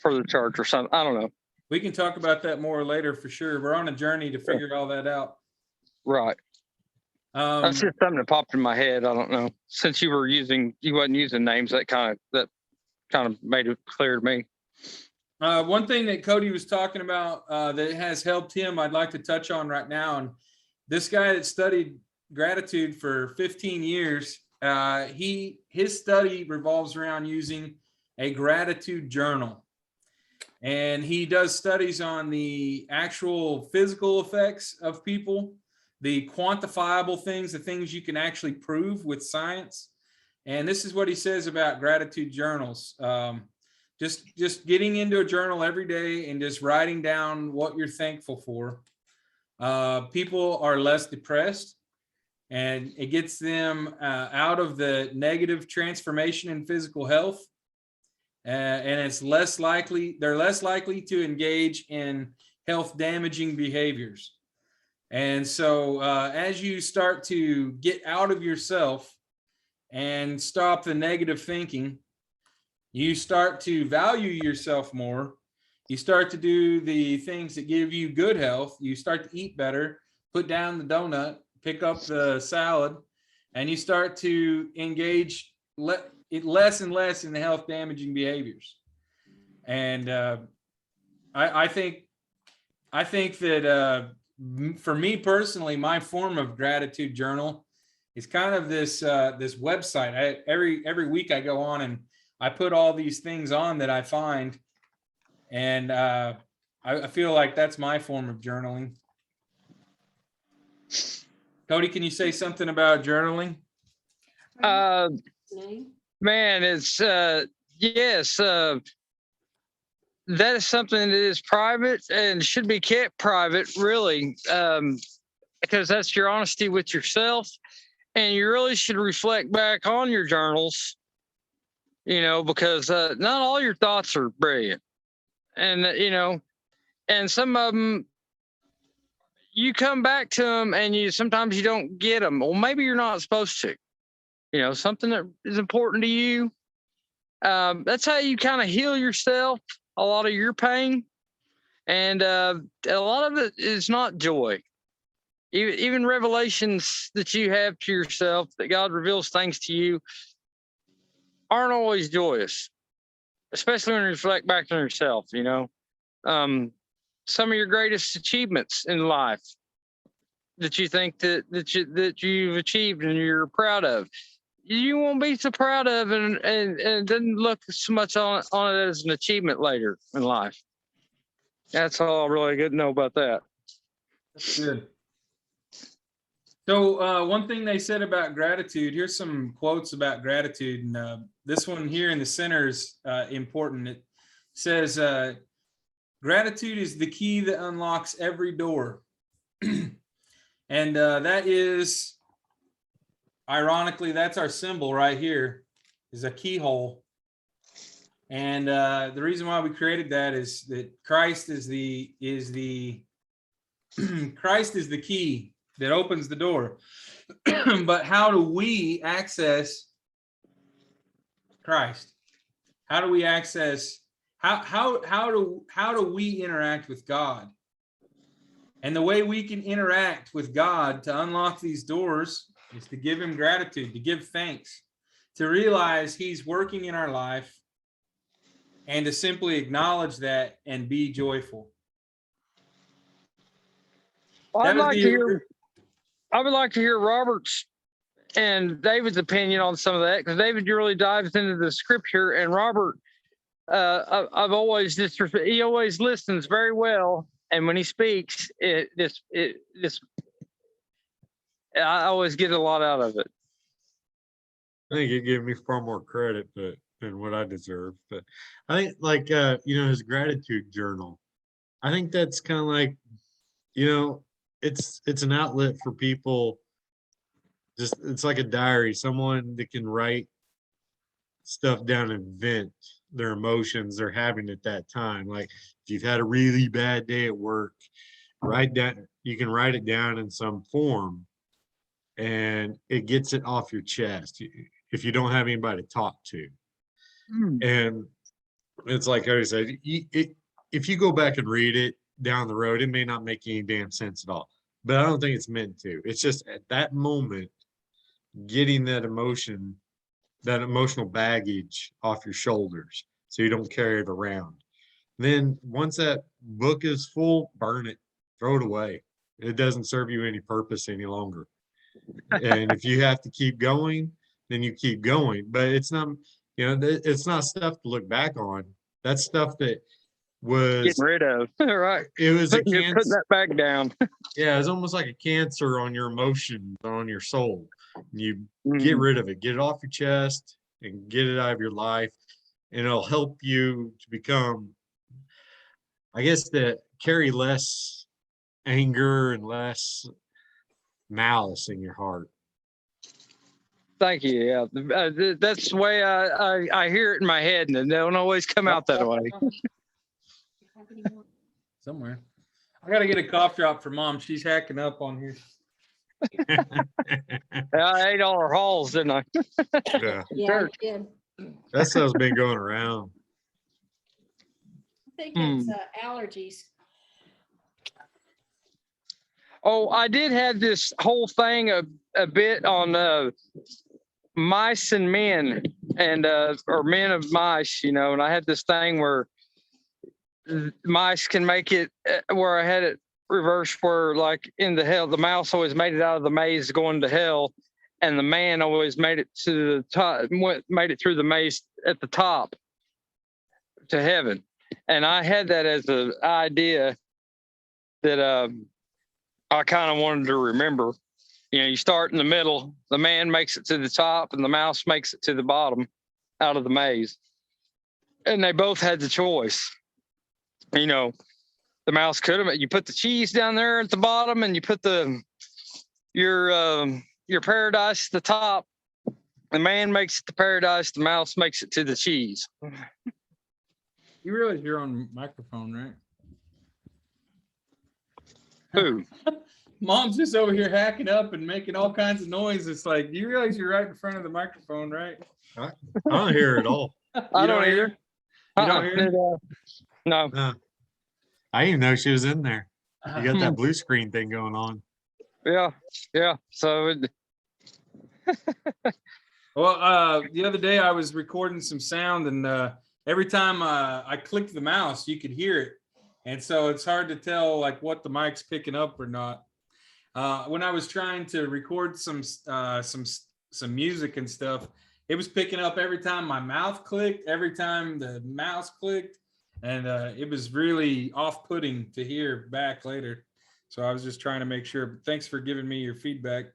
for the church or something. I don't know. We can talk about that more later for sure. We're on a journey to figure all that out. Right. That's just something that popped in my head. I don't know. Since you wasn't using names, that kind of made it clear to me. One thing that Cody was talking about that has helped him, I'd like to touch on right now. And this guy that studied gratitude for 15 years, his study revolves around using a gratitude journal. And he does studies on the actual physical effects of people, the quantifiable things, the things you can actually prove with science. And this is what he says about gratitude journals. Just getting into a journal every day and just writing down what you're thankful for. People are less depressed, and it gets them out of the negative transformation in physical health. And they're less likely to engage in health damaging behaviors. And so as you start to get out of yourself and stop the negative thinking, you start to value yourself more. You start to do the things that give you good health. You start to eat better, put down the donut, pick up the salad, and you start to engage less and less in the health damaging behaviors. And I think that for me personally, my form of gratitude journal is kind of this website. Every week I go on and I put all these things on that I find, and I feel like that's my form of journaling. Cody, can you say something about journaling? Man, it's yes. That is something that is private and should be kept private, really, because that's your honesty with yourself, and you really should reflect back on your journals because not all your thoughts are brilliant. And, and some of them, you come back to them and sometimes you don't get them. Well, maybe you're not supposed to, something that is important to you. That's how you kind of heal yourself, a lot of your pain. And a lot of it is not joy. Even revelations that you have to yourself, that God reveals things to you, aren't always joyous, especially when you reflect back on yourself. Some of your greatest achievements in life that you think that you've achieved and you're proud of, you won't be so proud of, and it doesn't look so much on it as an achievement later in life. That's all really good to know about that. That's good. So one thing they said about gratitude, here's some quotes about gratitude. And this one here in the center is important. It says, gratitude is the key that unlocks every door. And that is, ironically, that's our symbol right here, is a keyhole. And the reason why we created that is that Christ is the Christ is the key that opens the door. But how do we access Christ? How do we access, how do we interact with God? And the way we can interact with God to unlock these doors is to give him gratitude, to give thanks, to realize he's working in our life, and to simply acknowledge that and be joyful. Well, I would like to hear Robert's and David's opinion on some of that, because David really dives into the scripture, and Robert, I've always he always listens very well, and when he speaks, I always get a lot out of it. I think he gave me far more credit than what I deserve. But I think his gratitude journal, I think that's kind of like, it's an outlet for people. It's like a diary, someone that can write stuff down and vent their emotions they're having at that time. Like if you've had a really bad day at work, you can write it down in some form, and it gets it off your chest if you don't have anybody to talk to. And it's like I said, if you go back and read it down the road, it may not make any damn sense at all. But I don't think it's meant to. It's just at that moment, getting that emotional baggage off your shoulders so you don't carry it around. Then once that book is full, burn it, throw it away. It doesn't serve you any purpose any longer. And if you have to keep going, then you keep going. But it's not, it's not stuff to look back on. That's stuff that was getting rid of. Right. It was a cancer. Putting that back down. Yeah, it's almost like a cancer on your emotions, on your soul. You get rid of it, get it off your chest, and get it out of your life, and it'll help you to become, I guess, to carry less anger and less malice in your heart. Thank you. Yeah, that's the way I hear it in my head, and it don't always come out that way. Somewhere. I got to get a cough drop for Mom. She's hacking up on here. I ate all her halls, didn't I? Yeah. Yeah, I did. That stuff's been going around. I think it's allergies. Oh, I did have this whole thing a bit on mice and men, and or men of mice, and I had this thing where mice can make it, where I had it reversed, where like in the hell, the mouse always made it out of the maze going to hell, and the man always made it to the top, made it through the maze at the top to heaven. And I had that as an idea that I kind of wanted to remember. You start in the middle, the man makes it to the top, and the mouse makes it to the bottom out of the maze. And they both had the choice. The mouse could have, you put the cheese down there at the bottom, and you put your paradise at the top, The man makes it to paradise, the mouse makes it to the cheese. You realize you're on microphone, right? Who? Mom's just over here hacking up and making all kinds of noise. It's like, do you realize you're right in front of the microphone, right? I don't hear it at all. I You don't hear? either. You don't hear? No. I didn't even know she was in there. You got that blue screen thing going on. Yeah. So Well, the other day I was recording some sound, and every time I clicked the mouse, you could hear it. And so it's hard to tell like what the mic's picking up or not. When I was trying to record some music and stuff, it was picking up every time my mouth clicked, every time the mouse clicked, and it was really off-putting to hear back later. So I was just trying to make sure. But thanks for giving me your feedback.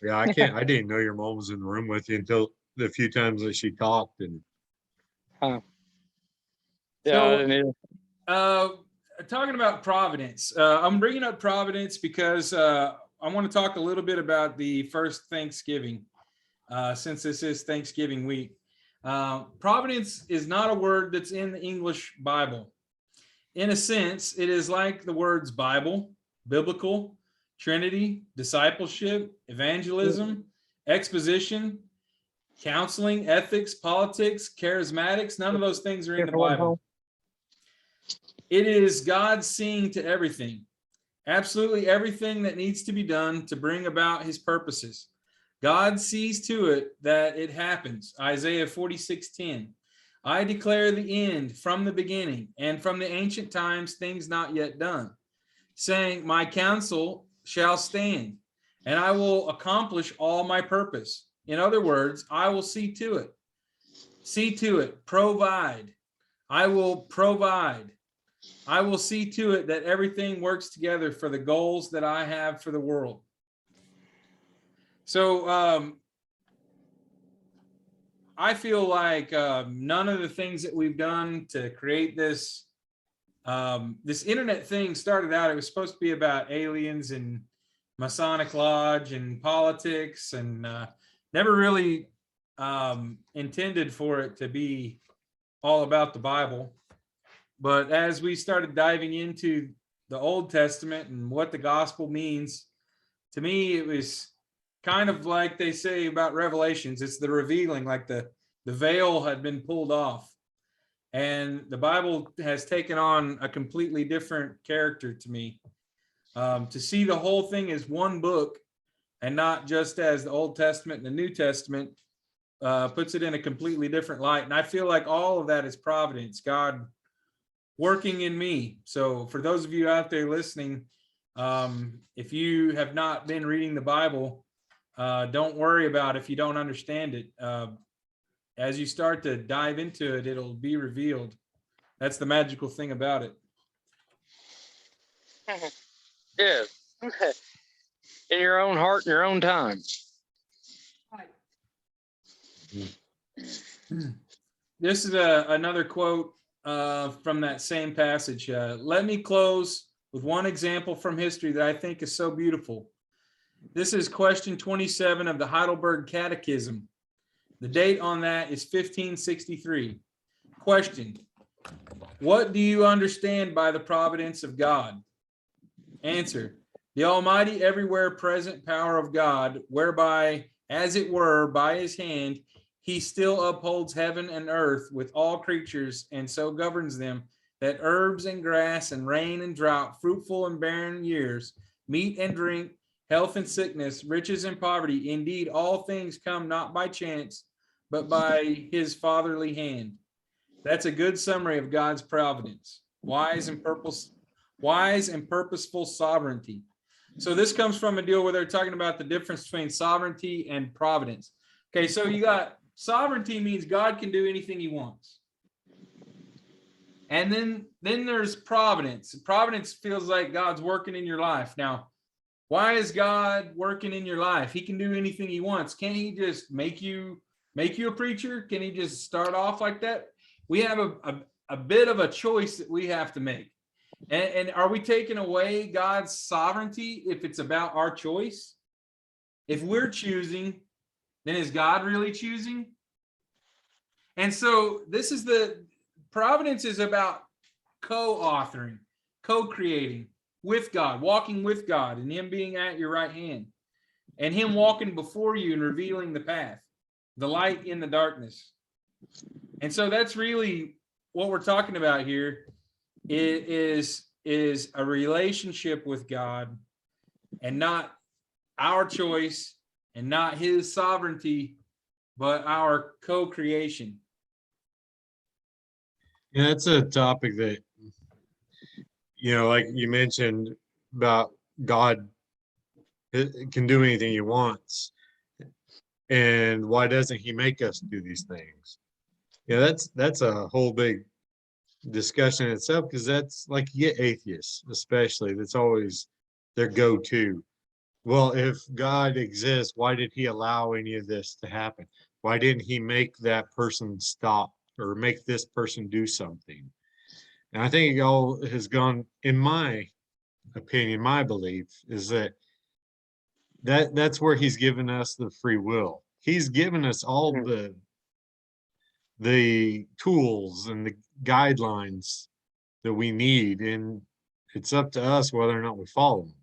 Yeah, I didn't know your mom was in the room with you until the few times that she talked. And yeah, So, I didn't either. Talking about Providence, I'm bringing up Providence because I want to talk a little bit about the first Thanksgiving, since this is Thanksgiving week. Providence is not a word that's in the English Bible. In a sense, it is like the words Bible, biblical, Trinity, discipleship, evangelism, exposition, counseling, ethics, politics, charismatics. None of those things are in the Bible. It is God seeing to everything, absolutely everything that needs to be done to bring about his purposes. God sees to it that it happens. Isaiah 46:10. I declare the end from the beginning, and from the ancient times things not yet done, saying, my counsel shall stand, and I will accomplish all my purpose. In other words, I will see to it. See to it, provide. I will provide. I will see to it that everything works together for the goals that I have for the world. So I feel like none of the things that we've done to create this this internet thing started out, it was supposed to be about aliens and Masonic Lodge and politics, and never really intended for it to be all about the Bible. But as we started diving into the Old Testament and what the gospel means, to me, it was kind of like they say about Revelations. It's the revealing, like the veil had been pulled off. And the Bible has taken on a completely different character to me. To see the whole thing as one book and not just as the Old Testament and the New Testament puts it in a completely different light. And I feel like all of that is providence, God working in me. So for those of you out there listening, if you have not been reading the Bible, don't worry about if you don't understand it. As you start to dive into it, it'll be revealed. That's the magical thing about it. Yeah. In your own heart, in your own time. This is another quote from that same passage. Let me close with one example from history that I think is so beautiful. This is question 27 of the Heidelberg Catechism. The date on that is 1563. Question: what do you understand by the providence of God? Answer: the almighty, everywhere present power of God, whereby, as it were, by his hand, he still upholds heaven and earth with all creatures, and so governs them, that herbs and grass and rain and drought, fruitful and barren years, meat and drink, health and sickness, riches and poverty, indeed all things come not by chance, but by his fatherly hand. That's a good summary of God's providence, wise and purposeful sovereignty. So this comes from a deal where they're talking about the difference between sovereignty and providence. Okay, so you got sovereignty means God can do anything he wants. And then there's providence. Providence feels like God's working in your life. Now, why is God working in your life? He can do anything he wants. Can't he just make you a preacher? Can he just start off like that? We have a bit of a choice that we have to make. And are we taking away God's sovereignty if it's about our choice? If we're choosing, then is God really choosing? And so this is the providence is about co-authoring, co-creating with God, walking with God, and him being at your right hand, and him walking before you and revealing the path, the light in the darkness. And so that's really what we're talking about here. It is a relationship with God, and not our choice and not his sovereignty, but our co-creation. Yeah, it's a topic that, like you mentioned about God can do anything he wants. And why doesn't he make us do these things? Yeah, that's a whole big discussion in itself, because that's like, you get atheists, especially, that's always their go-to. Well, if God exists, why did he allow any of this to happen? Why didn't he make that person stop or make this person do something? And I think it all has gone, in my opinion, my belief is that's where he's given us the free will. He's given us all the tools and the guidelines that we need, and it's up to us whether or not we follow them.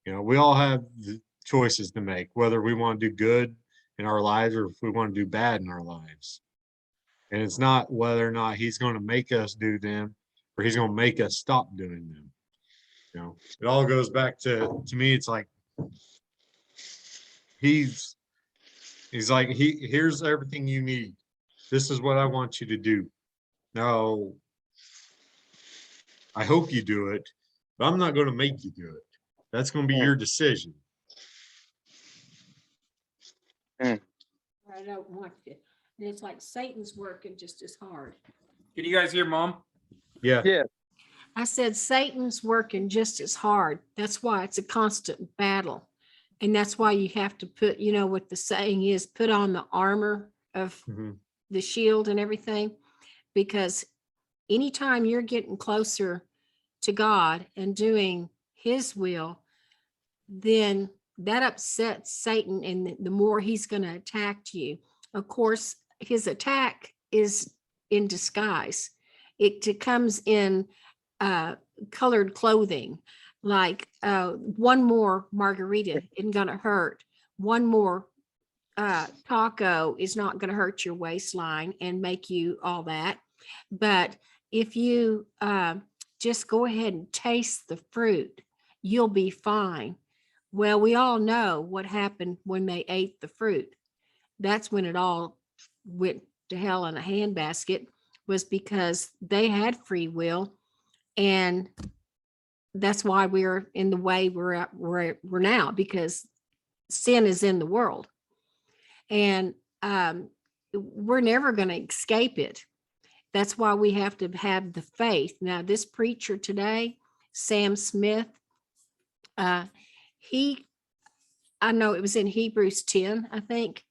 We all have the choices to make, whether we want to do good in our lives or if we want to do bad in our lives. And it's not whether or not he's going to make us do them or he's going to make us stop doing them. It all goes back to me, it's like he's like, here's everything you need. This is what I want you to do. Now, I hope you do it, but I'm not going to make you do it. That's going to be your decision. I don't want to. And it's like Satan's working just as hard. Can you guys hear Mom? Yeah. Yeah. I said Satan's working just as hard. That's why it's a constant battle. And that's why you have to put, what the saying is, put on the armor of the shield and everything. Because anytime you're getting closer to God and doing his will, then that upsets Satan, and the more he's going to attack you. Of course, his attack is in disguise. It comes in colored clothing, like one more margarita isn't going to hurt. One more taco is not going to hurt your waistline and make you all that. But if you just go ahead and taste the fruit, you'll be fine. Well, we all know what happened when they ate the fruit. That's when it all went to hell in a handbasket, was because they had free will. And that's why we're in the way we're now, because sin is in the world. And we're never going to escape it. That's why we have to have the faith. Now, this preacher today, Sam Smith, I know it was in Hebrews 10, I think,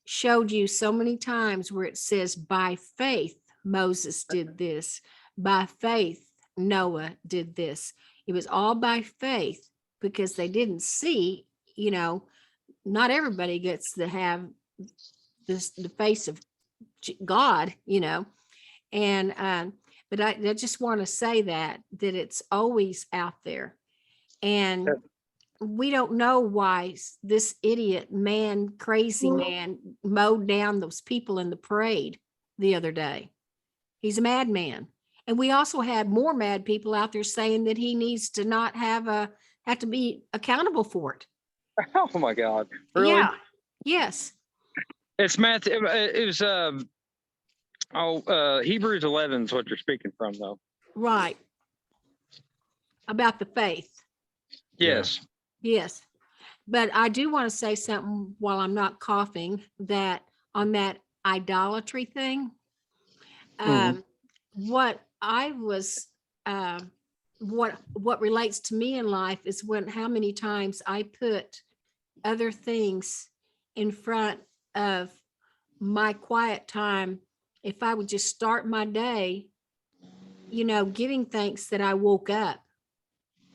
showed you so many times where it says, by faith, Moses did this. By faith, Noah did this. It was all by faith, because they didn't see, not everybody gets to have the face of God, and but I just want to say that it's always out there. And we don't know why this idiot man, crazy man, mowed down those people in the parade the other day. He's a madman. And we also had more mad people out there saying that he needs to not have to be accountable for it. Oh my God. Really? Yeah. Yes. It's Matthew. It was Hebrews 11 is what you're speaking from, though. Right. About the faith. Yes. Yes. But I do want to say something while I'm not coughing, that on that idolatry thing, what I was, what relates to me in life is how many times I put other things in front of my quiet time. If I would just start my day, giving thanks that I woke up,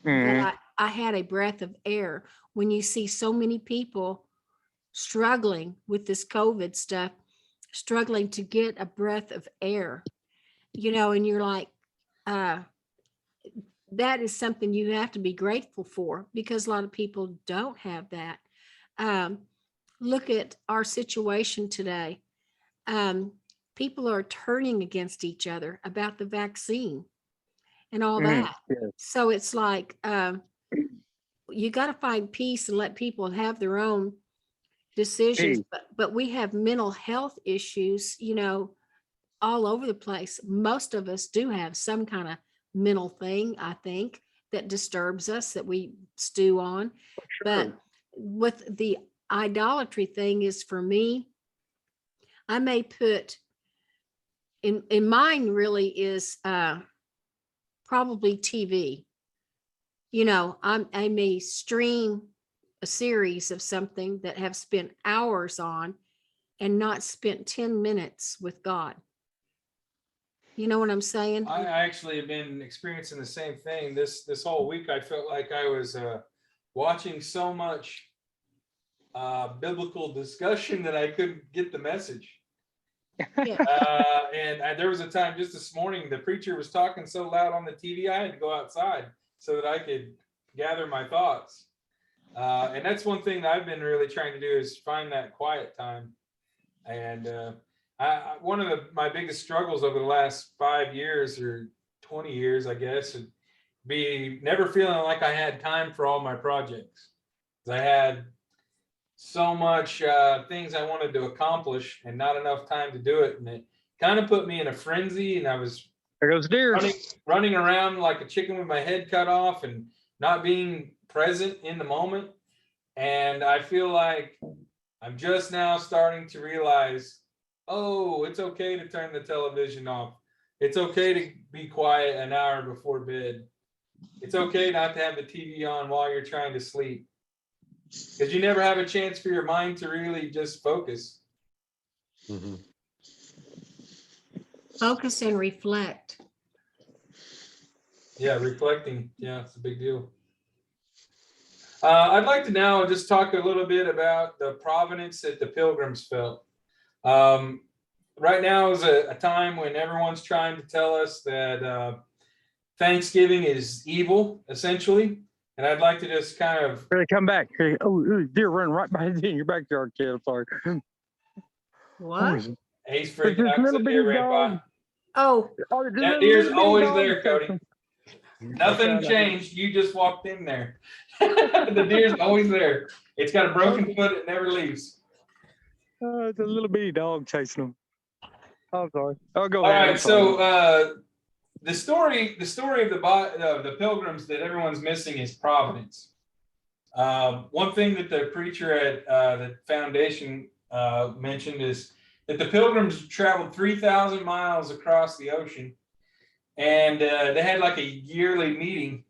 that I had a breath of air. When you see so many people struggling with this COVID stuff, struggling to get a breath of air, and you're like, that is something you have to be grateful for, because a lot of people don't have that. Look at our situation today. People are turning against each other about the vaccine and all that. Yes. So it's like, you got to find peace and let people have their own decisions. Peace. But we have mental health issues, all over the place. Most of us do have some kind of mental thing, I think, that disturbs us, that we stew on. But with the idolatry thing is, for me, I may put in mine really is probably TV. I may stream a series of something that have spent hours on and not spent 10 minutes with God. You know what I'm saying? I actually have been experiencing the same thing this whole week. I felt like I was watching so much biblical discussion that I couldn't get the message. Yeah. And there was a time just this morning, the preacher was talking so loud on the TV, I had to go outside so that I could gather my thoughts. And that's one thing that I've been really trying to do, is find that quiet time. And one of my biggest struggles over the last 5 years or 20 years, I guess, would be never feeling like I had time for all my projects. I had so much things I wanted to accomplish and not enough time to do it. And it kind of put me in a frenzy, and I was There goes deer. running around like a chicken with my head cut off and not being present in the moment. And I feel like I'm just now starting to realize, oh, it's okay to turn the television off. It's okay to be quiet an hour before bed. It's okay not to have the TV on while you're trying to sleep, because you never have a chance for your mind to really just focus. Focus and reflect. Yeah, reflecting. Yeah, it's a big deal. I'd like to now just talk a little bit about the providence that the Pilgrims felt. Right now is a time when everyone's trying to tell us that Thanksgiving is evil, essentially. And I'd like to just kind of... Here they come back. Oh, deer running right behind you in your backyard, kid. I'm sorry. What? He's freaking out. Little The bitty deer ran by. dog. Oh, That deer's always there, Cody. Nothing changed. You just walked in there. The deer's always there. It's got a broken foot. It never leaves. It's a little bitty dog chasing them. I'm sorry. Oh, go All ahead. right. So the story of the Pilgrims that everyone's missing is providence. One thing that the preacher at the foundation mentioned is that the Pilgrims traveled 3,000 miles across the ocean, and they had like a yearly meeting.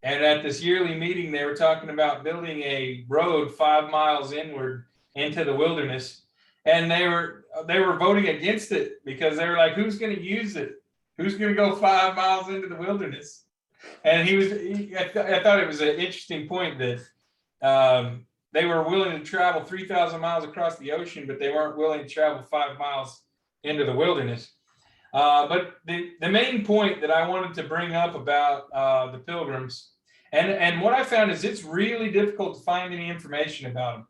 And at this yearly meeting, they were talking about building a road 5 miles inward into the wilderness. And they were voting against it because they were like, who's going to use it? Who's going to go 5 miles into the wilderness? And I thought it was an interesting point that they were willing to travel 3,000 miles across the ocean, but they weren't willing to travel 5 miles into the wilderness. But the main point that I wanted to bring up about the Pilgrims, and what I found is it's really difficult to find any information about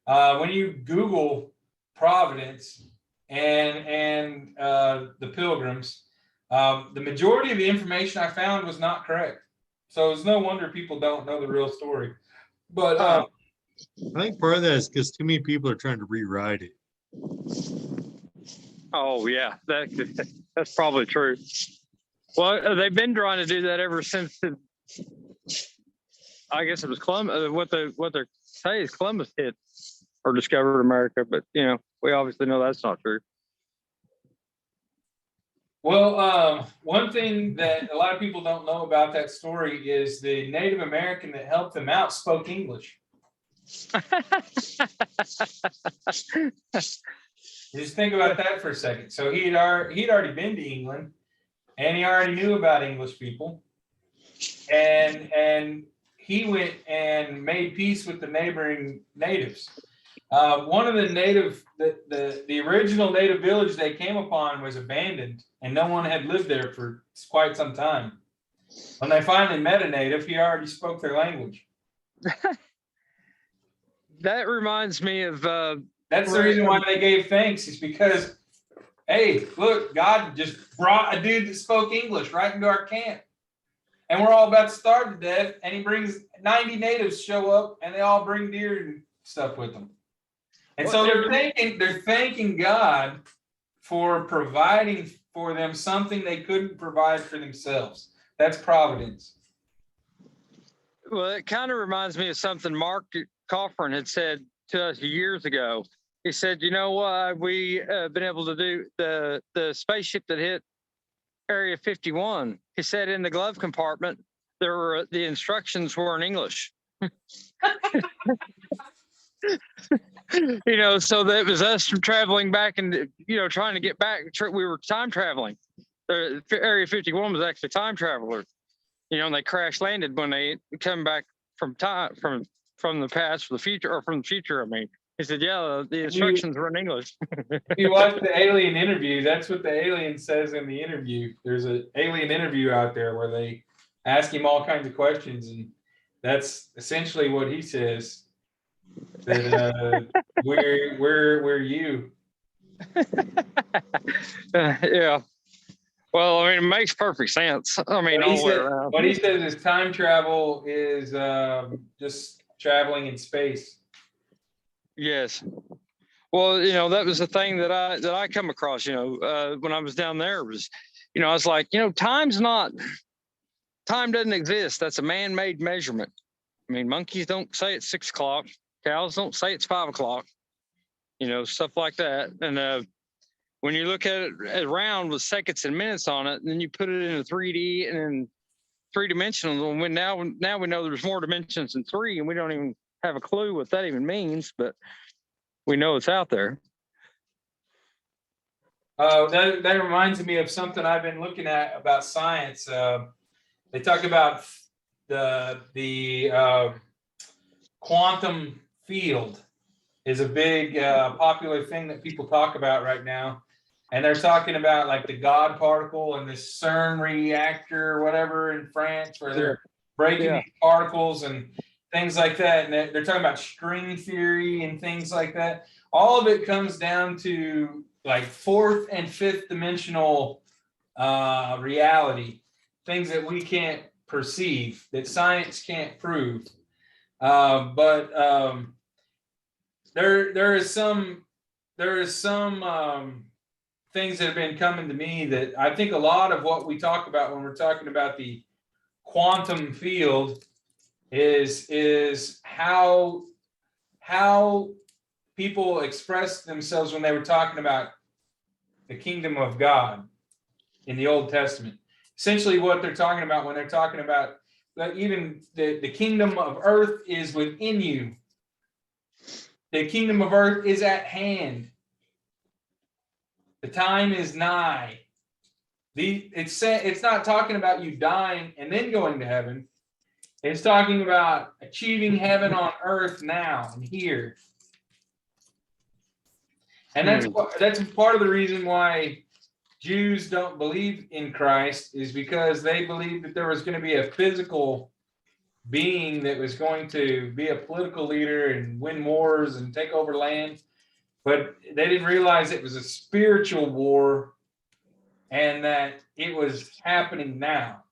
them. When you Google Providence and the Pilgrims, the majority of the information I found was not correct. So it's no wonder people don't know the real story. But I think part of that is because too many people are trying to rewrite it. Oh yeah, that's probably true. Well, they've been trying to do that ever since I guess it was Columbus. What they say is Columbus hit or discovered America, but we obviously know that's not true. Well, one thing that a lot of people don't know about that story is the Native American that helped them out spoke English. Just think about that for a second. So he'd already been to England, and he already knew about English people, and he went and made peace with the neighboring natives. One of the original native village they came upon was abandoned, and no one had lived there for quite some time. When they finally met a native, he already spoke their language. That reminds me of That's the reason why they gave thanks, is because, hey, look, God just brought a dude that spoke English right into our camp. And we're all about to starve to death, and he brings 90 natives show up, and they all bring deer and stuff with them. And so they're thanking God for providing for them something they couldn't provide for themselves. That's providence. Well, it kind of reminds me of something Mark Coffrin had said to us years ago. He said, you know what, we been able to do the spaceship that hit Area 51. He said in the glove compartment, the instructions were in English. You know, so that was us traveling back and, you know, trying to get back. We were time traveling. Area 51 was actually time travelers. You know, and they crash landed when they come back from time, from the past for the future, or from the future. I mean, he said, yeah, the instructions were in English. If you watch the alien interview, that's what the alien says in the interview. There's an alien interview out there where they ask him all kinds of questions, and that's essentially what he says. That we're you. Yeah. Well, I mean, it makes perfect sense. I mean, all the way around. What he says is time travel is just traveling in space. Yes. Well, you know, that was the thing that I come across, you know, when I was down there was, you know, I was like, you know, time doesn't exist. That's a man-made measurement. I mean, monkeys don't say it's 6 o'clock. Cows don't say it's 5 o'clock, you know, stuff like that. And when you look at it around with seconds and minutes on it, and then you put it in a 3D and then 3-dimensional, and now we know there's more dimensions than 3, and we don't even have a clue what that even means, but we know it's out there. That reminds me of something I've been looking at about science. They talk about the quantum field is a big popular thing that people talk about right now. And they're talking about like the God particle and this CERN reactor or whatever in France, where they're breaking these particles and things like that. And they're talking about string theory and things like that. All of it comes down to like 4th and 5th dimensional reality, things that we can't perceive, that science can't prove. But there is some things that have been coming to me that I think a lot of what we talk about when we're talking about the quantum field is how people expressed themselves when they were talking about the kingdom of God in the Old Testament. Essentially what they're talking about when they're talking about that even the kingdom of earth is within you. The kingdom of earth is at hand. The time is nigh. It's not talking about you dying and then going to heaven. It's talking about achieving heaven on earth now and here. And that's part of the reason why Jews don't believe in Christ, is because they believed that there was going to be a physical being that was going to be a political leader and win wars and take over land. But they didn't realize it was a spiritual war and that it was happening now.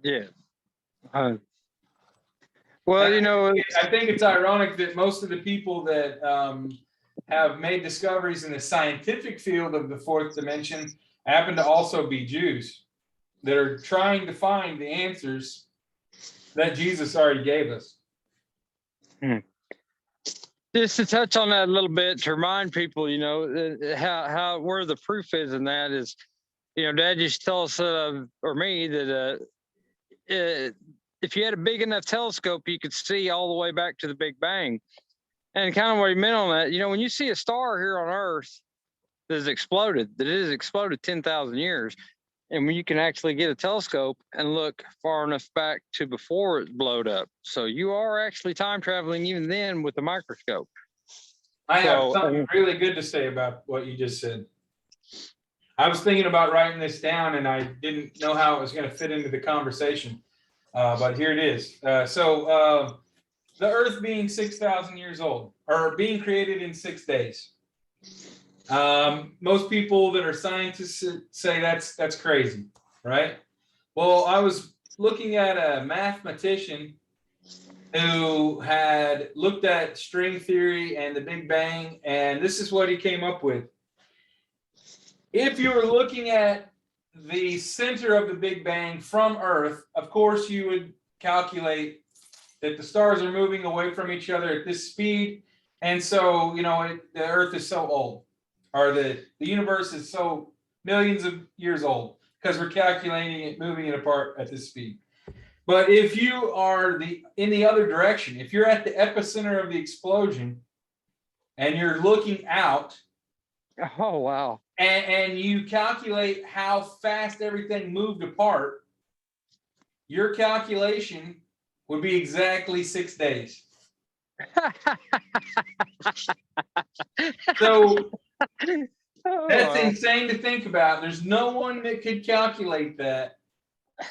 Yeah. Well, you know, I think it's ironic that most of the people that have made discoveries in the scientific field of the 4th dimension happen to also be Jews that are trying to find the answers that Jesus already gave us. Just to touch on that a little bit, to remind people, you know, how where the proof is in that is, you know, Dad used to tell us, or me, that if you had a big enough telescope, you could see all the way back to the Big Bang. And kind of what he meant on that, you know, when you see a star here on Earth that has exploded 10,000 years, and when you can actually get a telescope and look far enough back to before it blowed up. So you are actually time traveling even then with a microscope. I have So, something really good to say about what you just said. I was thinking about writing this down and I didn't know how it was going to fit into the conversation. But here it is. So the earth being 6,000 years old, or being created in 6 days. Most people that are scientists say that's crazy, right? Well, I was looking at a mathematician who had looked at string theory and the Big Bang, and this is what he came up with. If you were looking at the center of the Big Bang from Earth, of course, you would calculate that the stars are moving away from each other at this speed. And so, the Earth is so old, or the universe is so millions of years old, because we're calculating it, moving it apart at this speed. But if you are in the other direction, if you're at the epicenter of the explosion and you're looking out, oh, wow. and you calculate how fast everything moved apart, your calculation would be exactly 6 days. So that's insane to think about. There's no one that could calculate that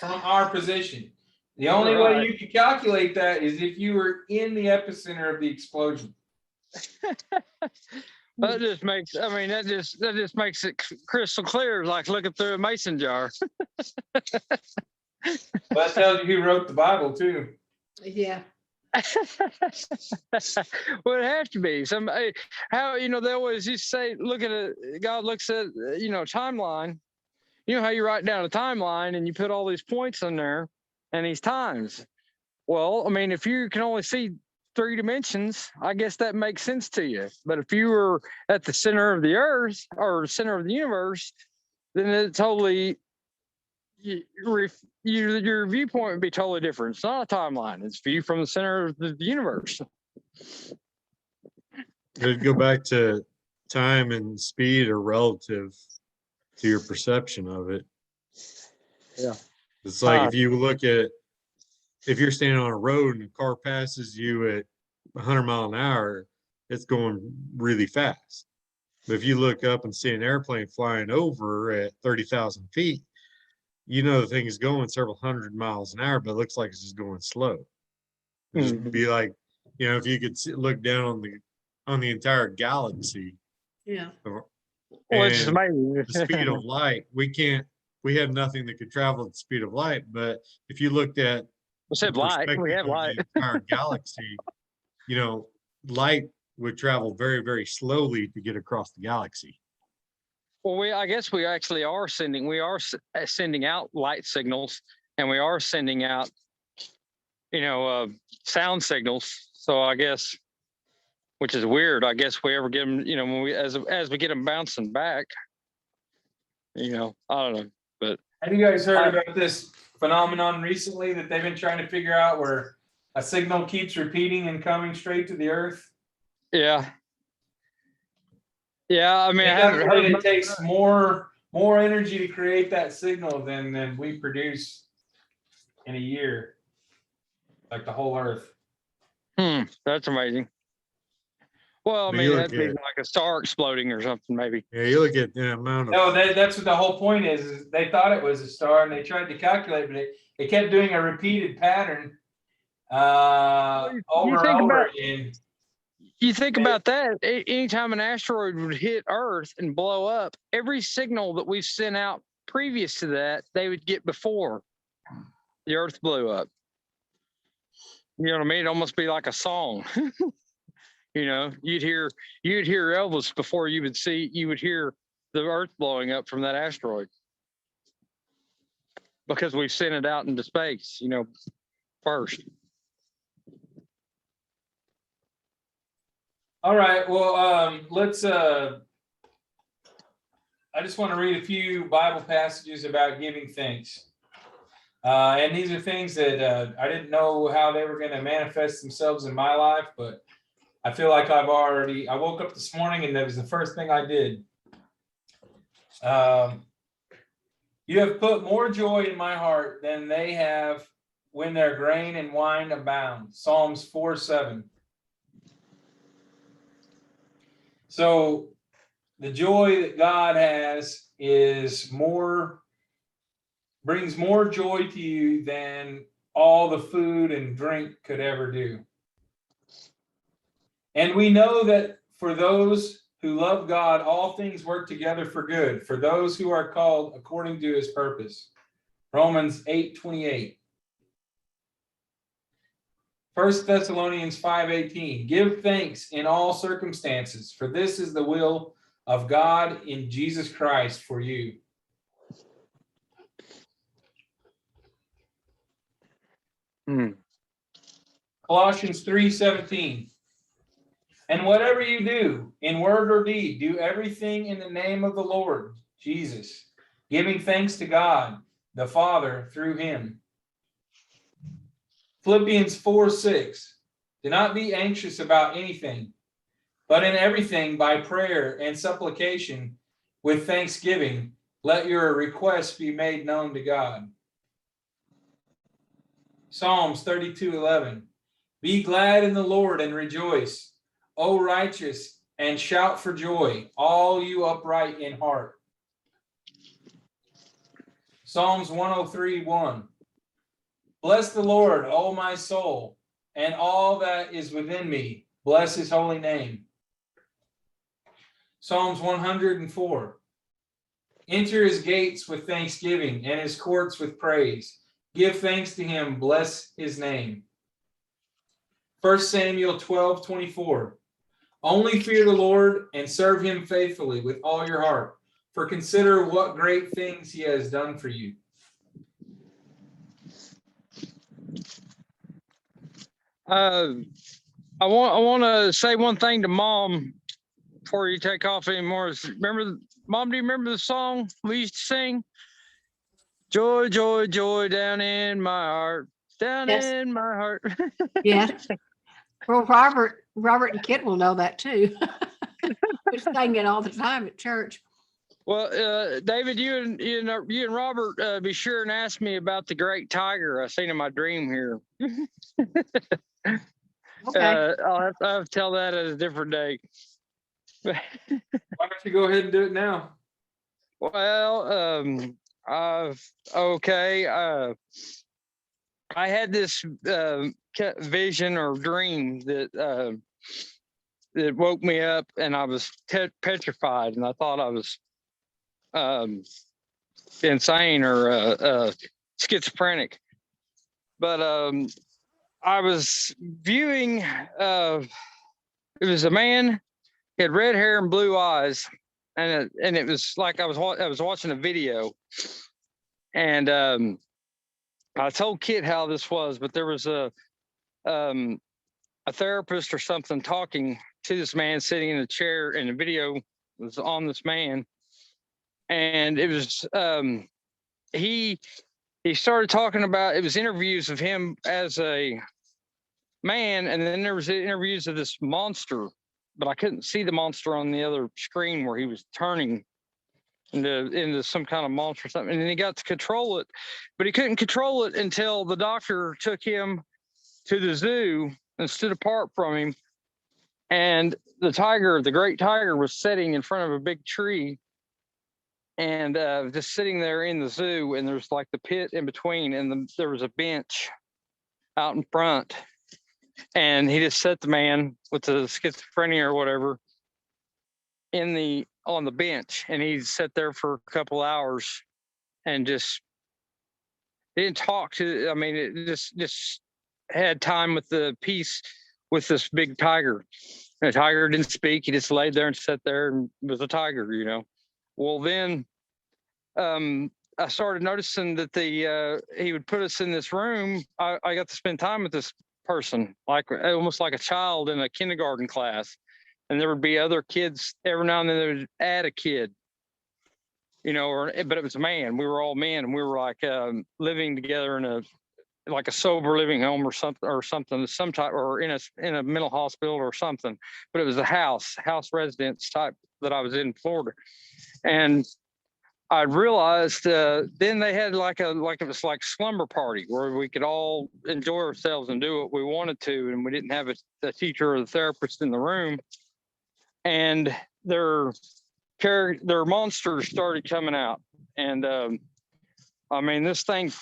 from our position. The only way you could calculate that is if you were in the epicenter of the explosion. That just makes, I mean, that just makes it crystal clear, like looking through a mason jar. Well, that tells you who wrote the Bible too. Yeah. Well, it has to be how, they always used to say, God looks at, timeline. You know how you write down a timeline and you put all these points in there and these times. Well, I mean, if you can only see 3 dimensions, I guess that makes sense to you. But if you were at the center of the earth or center of the universe, then it totally, your viewpoint would be totally different. It's not a timeline. It's view from the center of the universe. It'd go back to time and speed are relative to your perception of it. Yeah. It's like if you're standing on a road and a car passes you at 100 miles an hour, it's going really fast. But if you look up and see an airplane flying over at 30,000 feet, the thing is going several hundred miles an hour, but it looks like it's just going slow. It'd just be like, if you could look down on the entire galaxy. Yeah. Well, it's just amazing. The speed of light, we have nothing that could travel at the speed of light. But if you looked at light, we have light. The entire galaxy, light would travel very, very slowly to get across the galaxy. Well, I guess we actually are sending out light signals, and we are sending out, sound signals. So I guess, which is weird. I guess we ever get them, when as we get them bouncing back, I don't know. But have you guys heard about this phenomenon recently that they've been trying to figure out, where a signal keeps repeating and coming straight to the earth? Yeah. I mean, it takes more energy to create that signal than we produce in a year, like the whole earth. That's amazing. Well, I mean, that'd be like a star exploding or something, maybe. Yeah, you look at the amount of. No, that's what the whole point is they thought it was a star and they tried to calculate, but it kept doing a repeated pattern over and over again. You think about that, anytime an asteroid would hit Earth and blow up, every signal that we've sent out previous to that, they would get before the Earth blew up. You know what I mean? It'd almost be like a song. You'd hear Elvis before you would hear the Earth blowing up from that asteroid. Because we've sent it out into space, first. All right. Well, let's. I just want to read a few Bible passages about giving thanks, and these are things that I didn't know how they were going to manifest themselves in my life, but I feel like I woke up this morning and that was the first thing I did. You have put more joy in my heart than they have when their grain and wine abound. Psalms 4:7. So the joy that God has brings more joy to you than all the food and drink could ever do. And we know that for those who love God, all things work together for good, for those who are called according to his purpose. Romans 8:28. 1 Thessalonians 5:18. Give thanks in all circumstances, for this is the will of God in Jesus Christ for you. Colossians 3:17. And whatever you do, in word or deed, do everything in the name of the Lord Jesus, giving thanks to God, the Father, through him. Philippians 4:6. Do not be anxious about anything, but in everything by prayer and supplication with thanksgiving, let your requests be made known to God. Psalms 32:11. Be glad in the Lord and rejoice, O righteous, and shout for joy, all you upright in heart. Psalms 103:1. Bless the Lord, O my soul, and all that is within me. Bless his holy name. Psalms 104. Enter his gates with thanksgiving and his courts with praise. Give thanks to him, bless his name. 1 Samuel 12:24. Only fear the Lord and serve him faithfully with all your heart, for consider what great things he has done for you. I want to say one thing to Mom before you take off anymore. Remember, Mom, do you remember the song we used to sing? Joy, joy, joy down in my heart, down Yes. in my heart. Yeah. Well, Robert and Kit will know that too. We sing it all the time at church. Well, David, you and Robert be sure and ask me about the great tiger I seen in my dream here. Okay. I'll have to tell that at a different day. Why don't you go ahead and do it now? Well, I had this vision or dream that woke me up, and I was petrified, and I thought I was insane or schizophrenic. But I was viewing. It was a man. He had red hair and blue eyes, and it was like I was watching a video, and I told Kit how this was, but there was a therapist or something talking to this man sitting in a chair, and the video was on this man, and it was he started talking about, it was interviews of him as a man, and then there was interviews of this monster, but I couldn't see the monster on the other screen where he was turning into some kind of monster or something. And then he got to control it, but he couldn't control it until the doctor took him to the zoo and stood apart from him. And the great tiger, was sitting in front of a big tree and just sitting there in the zoo. And there's like the pit in between, and there was a bench out in front. And he just set the man with the schizophrenia or whatever on the bench, and he sat there for a couple hours and just didn't talk to. I mean, it just had time with the peace with this big tiger. And the tiger didn't speak; he just laid there and sat there and was a tiger, you know. Well, then I started noticing that he would put us in this room. I got to spend time with this person, like almost like a child in a kindergarten class. And there would be other kids every now and then. They would add a kid, you know, but it was a man. We were all men, and we were like living together in a sober living home or something, some type, or in a mental hospital or something. But it was a house residence type that I was in Florida, and I realized then they had like it was like slumber party where we could all enjoy ourselves and do what we wanted to, and we didn't have a teacher or a therapist in the room. and their monsters started coming out. And I mean, this thing,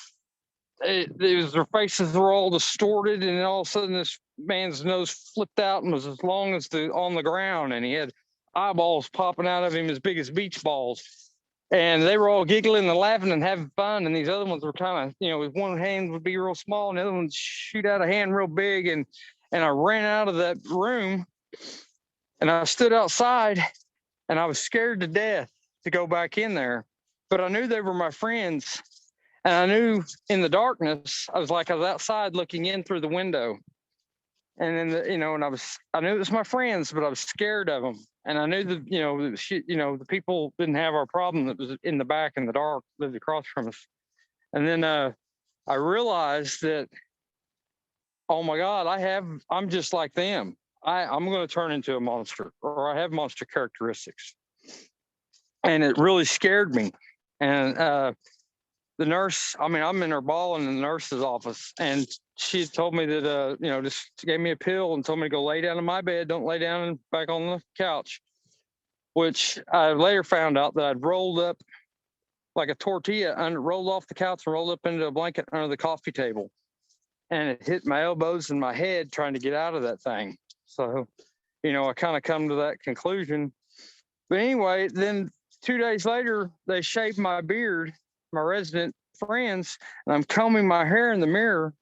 it was, their faces were all distorted, and then all of a sudden this man's nose flipped out and was as long as on the ground, and he had eyeballs popping out of him as big as beach balls. And they were all giggling and laughing and having fun. And these other ones were kind of, with one hand would be real small and the other one would shoot out a hand real big. And I ran out of that room and I stood outside and I was scared to death to go back in there. But I knew they were my friends. And I knew in the darkness, I was outside looking in through the window. And then, and I knew it was my friends, but I was scared of them. And I knew that, the people didn't have our problem that was in the back in the dark, lived across from us. And then I realized that, oh my God, I'm just like them. I'm going to turn into a monster, or I have monster characteristics. And it really scared me. And the nurse, I'm in her bawling in the nurse's office, and she had told me that, just gave me a pill and told me to go lay down in my bed. Don't lay down back on the couch, which I later found out that I'd rolled up like a tortilla and rolled off the couch and rolled up into a blanket under the coffee table. And it hit my elbows and my head trying to get out of that thing. So, I kind of come to that conclusion. But anyway, then 2 days later, they shaved my beard, my resident friends, and I'm combing my hair in the mirror,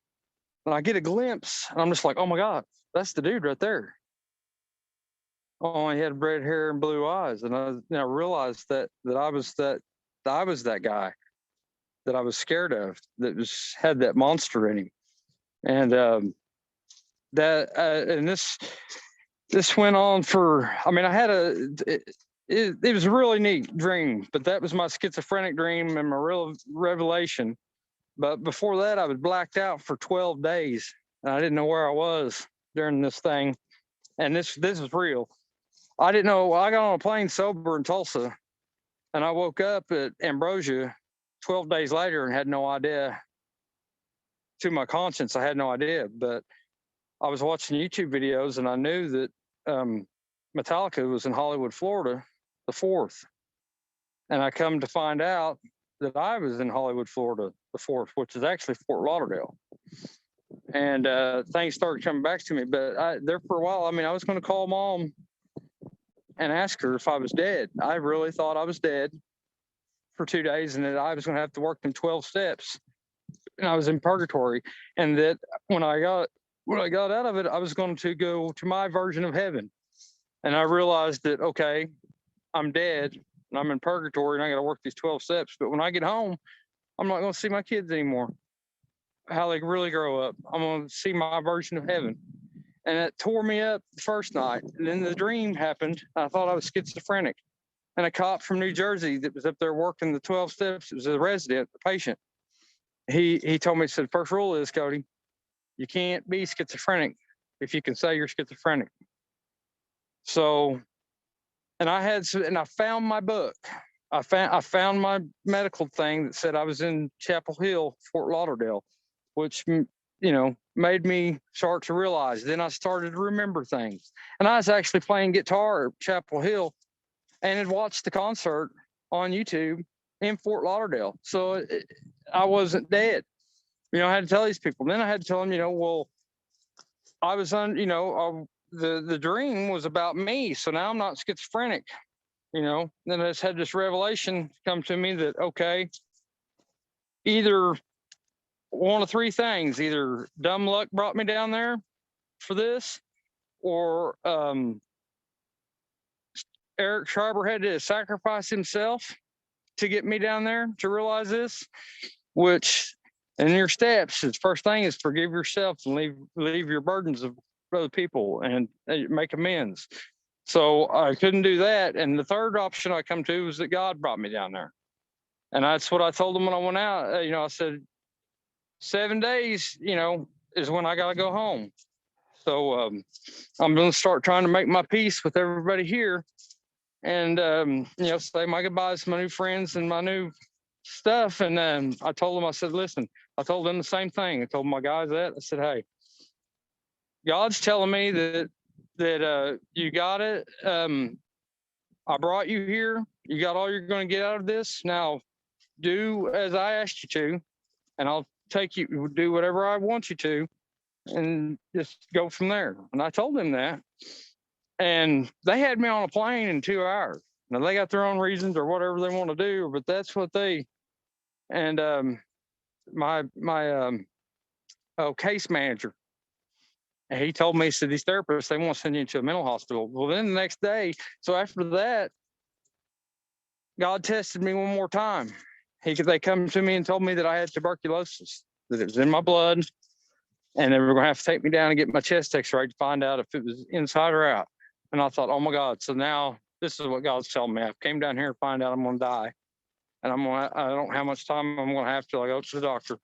and I get a glimpse, and I'm just like, oh my God, that's the dude right there. Oh, he had red hair and blue eyes, and I realized that I was that guy that I was scared of, that had that monster in him, and and this went on for. I had it was a really neat dream, but that was my schizophrenic dream and my real revelation. But before that, I was blacked out for 12 days. And I didn't know where I was during this thing. And this is real. I didn't know. I got on a plane sober in Tulsa, and I woke up at Ambrosia 12 days later and had no idea. To my conscience, I had no idea. But I was watching YouTube videos, and I knew that Metallica was in Hollywood, Florida, the 4th. And I come to find out that I was in Hollywood, Florida, the 4th, which is actually Fort Lauderdale. And things started coming back to me. But there for a while, I was going to call Mom and ask her if I was dead. I really thought I was dead for 2 days, and that I was going to have to work them 12 steps. And I was in purgatory. And that when I got out of it, I was going to go to my version of heaven. And I realized that, okay, I'm dead and I'm in purgatory and I got to work these 12 steps. But when I get home, I'm not going to see my kids anymore, how they really grow up. I'm going to see my version of heaven. And it tore me up the first night. And then the dream happened. I thought I was schizophrenic. And a cop from New Jersey that was up there working the 12 steps, it was a resident, a patient. He told me, he said, first rule is, Cody, you can't be schizophrenic if you can say you're schizophrenic. So, and I found my book. I found my medical thing that said I was in Chapel Hill, Fort Lauderdale, which, made me start to realize. Then I started to remember things. And I was actually playing guitar at Chapel Hill and had watched the concert on YouTube in Fort Lauderdale. So I wasn't dead. I had to tell these people. Then I had to tell them, I was on, the dream was about me. So now I'm not schizophrenic, Then I just had this revelation come to me that, okay, either one of three things, either dumb luck brought me down there for this, or Eric Schreiber had to sacrifice himself to get me down there to realize this, which in your steps, the first thing is forgive yourself and leave your burdens of other people and make amends. So I couldn't do that. And the third option I come to was that God brought me down there. And that's what I told him when I went out. I said, 7 days, is when I got to go home. So I'm going to start trying to make my peace with everybody here and, say my goodbyes to my new friends and my new stuff. And I told them, I said, listen, I told them the same thing. I told my guys that. I said, hey, God's telling me that that you got it. I brought you here. You got all you're going to get out of this. Now do as I asked you to, and I'll take you, do whatever I want you to, and just go from there. And I told them that. And they had me on a plane in 2 hours. Now they got their own reasons or whatever they want to do, but that's what they, and my case manager, and he told me, he said, these therapists, they won't send you to a mental hospital. Well, then the next day, so after that, God tested me one more time. They come to me and told me that I had tuberculosis, that it was in my blood, and they were going to have to take me down and get my chest x-ray to find out if it was inside or out. And I thought, oh my God, so now this is what God's telling me. I came down here to find out I'm going to die. And I don't know how much time I'm going to have till I go to the doctor.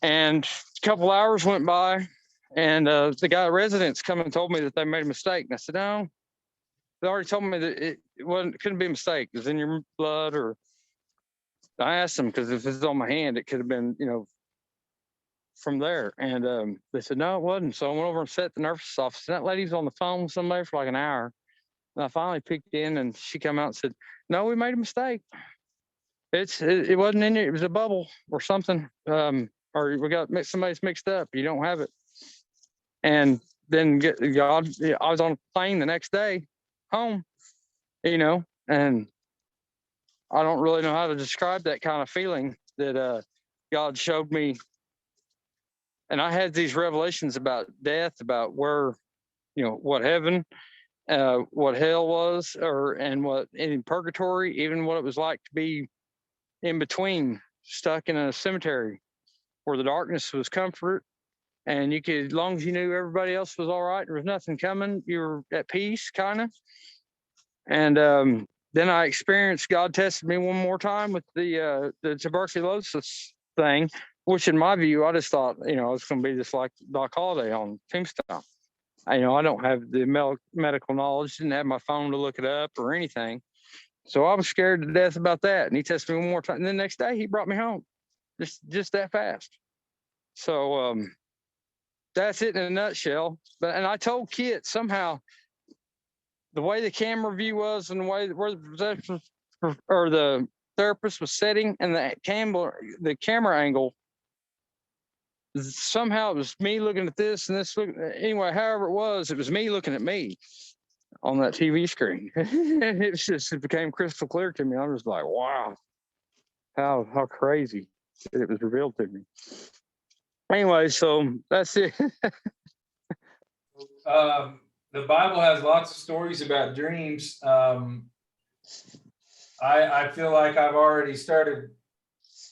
And a couple hours went by, and the guy at residence come and told me that they made a mistake. And I said, no, they already told me that it couldn't be a mistake. It was in your blood. Or I asked them, because if it's on my hand, it could have been, from there. And they said, no, it wasn't. So I went over and sat in the nurse's office. And that lady was on the phone with somebody for like an hour. And I finally picked in, and she came out and said, no, we made a mistake. It wasn't in it. It was a bubble or something. Or we got somebody's mixed up. You don't have it. And then I was on a plane the next day home, and I don't really know how to describe that kind of feeling that God showed me. And I had these revelations about death, about where, what heaven, what hell was, and what in purgatory, even what it was like to be in between, stuck in a cemetery where the darkness was comfort, and you could, as long as you knew everybody else was all right, there was nothing coming, you were at peace, kind of. And then I experienced, God tested me one more time with the tuberculosis thing, which in my view, I just thought, it's going to be just like Doc Holliday on Tombstone. I don't have the medical knowledge, didn't have my phone to look it up or anything. So I was scared to death about that. And he tested me one more time. And then the next day he brought me home, just that fast. So that's it in a nutshell. And I told Kit somehow the way the camera view was and the way where the therapist was sitting and the camera angle, somehow it was me looking at this and this. Anyway, however it was me looking at me on that TV screen. It became crystal clear to me. I was like, wow, how crazy it was revealed to me. Anyway, so that's it. The Bible has lots of stories about dreams. I feel like I've already started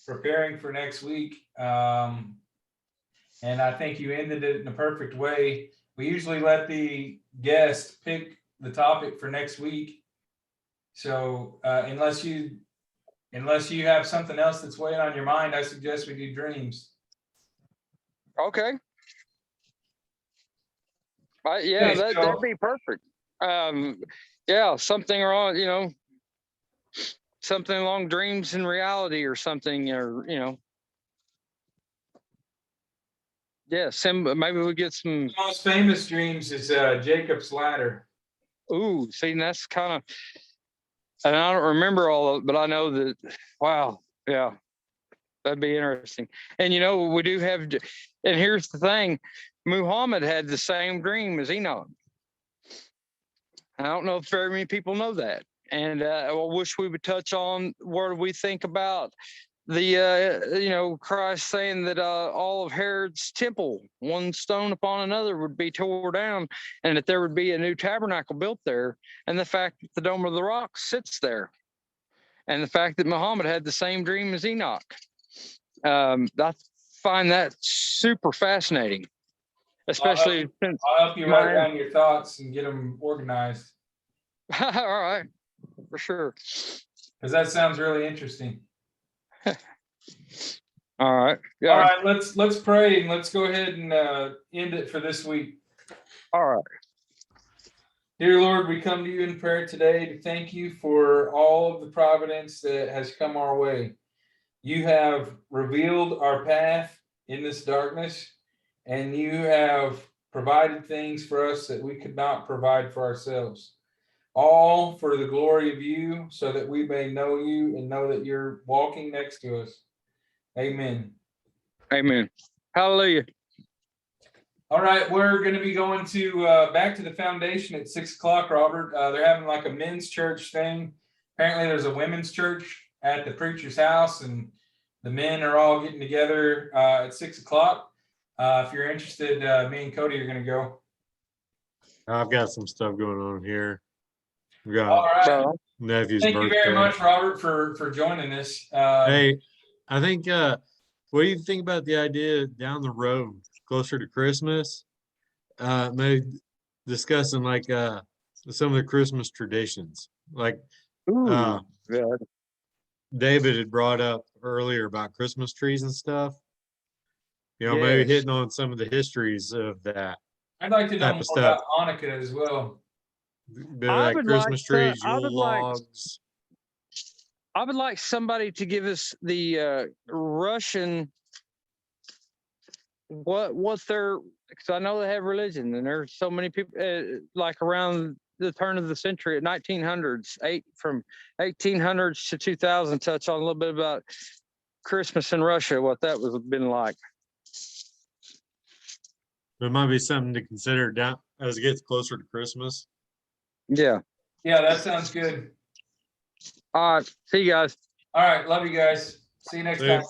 preparing for next week. And I think you ended it in a perfect way. We usually let the guest pick the topic for next week. So unless you have something else that's weighing on your mind, I suggest we do dreams. Okay. Yeah, that'd be perfect. Yeah, something wrong, something along dreams and reality or something, or yeah, maybe we get some. The most famous dreams is Jacob's ladder. Ooh, see, that's kind of, and I don't remember all of it, but I know that. Wow, yeah, that'd be interesting. And we do have, and here's the thing, Muhammad had the same dream as Enoch. I don't know if very many people know that. And I wish we would touch on what we think about the, Christ saying that all of Herod's temple, one stone upon another, would be tore down, and that there would be a new tabernacle built there, and the fact that the Dome of the Rock sits there, and the fact that Muhammad had the same dream as Enoch. I find that super fascinating, especially since I'll help you write down your thoughts and get them organized. All right, for sure. Because that sounds really interesting. All right. Yeah. All right, let's pray and let's go ahead and end it for this week. All right. Dear Lord, we come to you in prayer today to thank you for all of the providence that has come our way. You have revealed our path in this darkness, and you have provided things for us that we could not provide for ourselves. All for the glory of you, so that we may know you and know that you're walking next to us. Amen. Amen. Hallelujah. All right, we're going to be going to back to the foundation at 6 o'clock, Robert. They're having like a men's church thing. Apparently there's a women's church at the preacher's house, and the men are all getting together at 6 o'clock. If you're interested, me and Cody are going to go. I've got some stuff going on here. We All got right. nephew's Thank birthday. you very much, Robert, for joining us. Hey, I think, what do you think about the idea down the road, closer to Christmas? Maybe discussing like some of the Christmas traditions. Like Ooh, yeah. David had brought up earlier about Christmas trees and stuff. You know, maybe Yes. hitting on some of the histories of that. I'd like to know type more of stuff. about Hanukkah as well. Bit of I like would like Christmas to- trees, I Yule would like- logs. I would like somebody to give us the Russian what their, because I know they have religion, and there's so many people like around the turn of the century at 1900s, from 1800s to 2000. Touch on a little bit about Christmas in Russia, what that was been like. There might be something to consider down as it gets closer to Christmas. Yeah. Yeah, that sounds good. All right. See you guys. All right, love you guys. See you next See ya. time.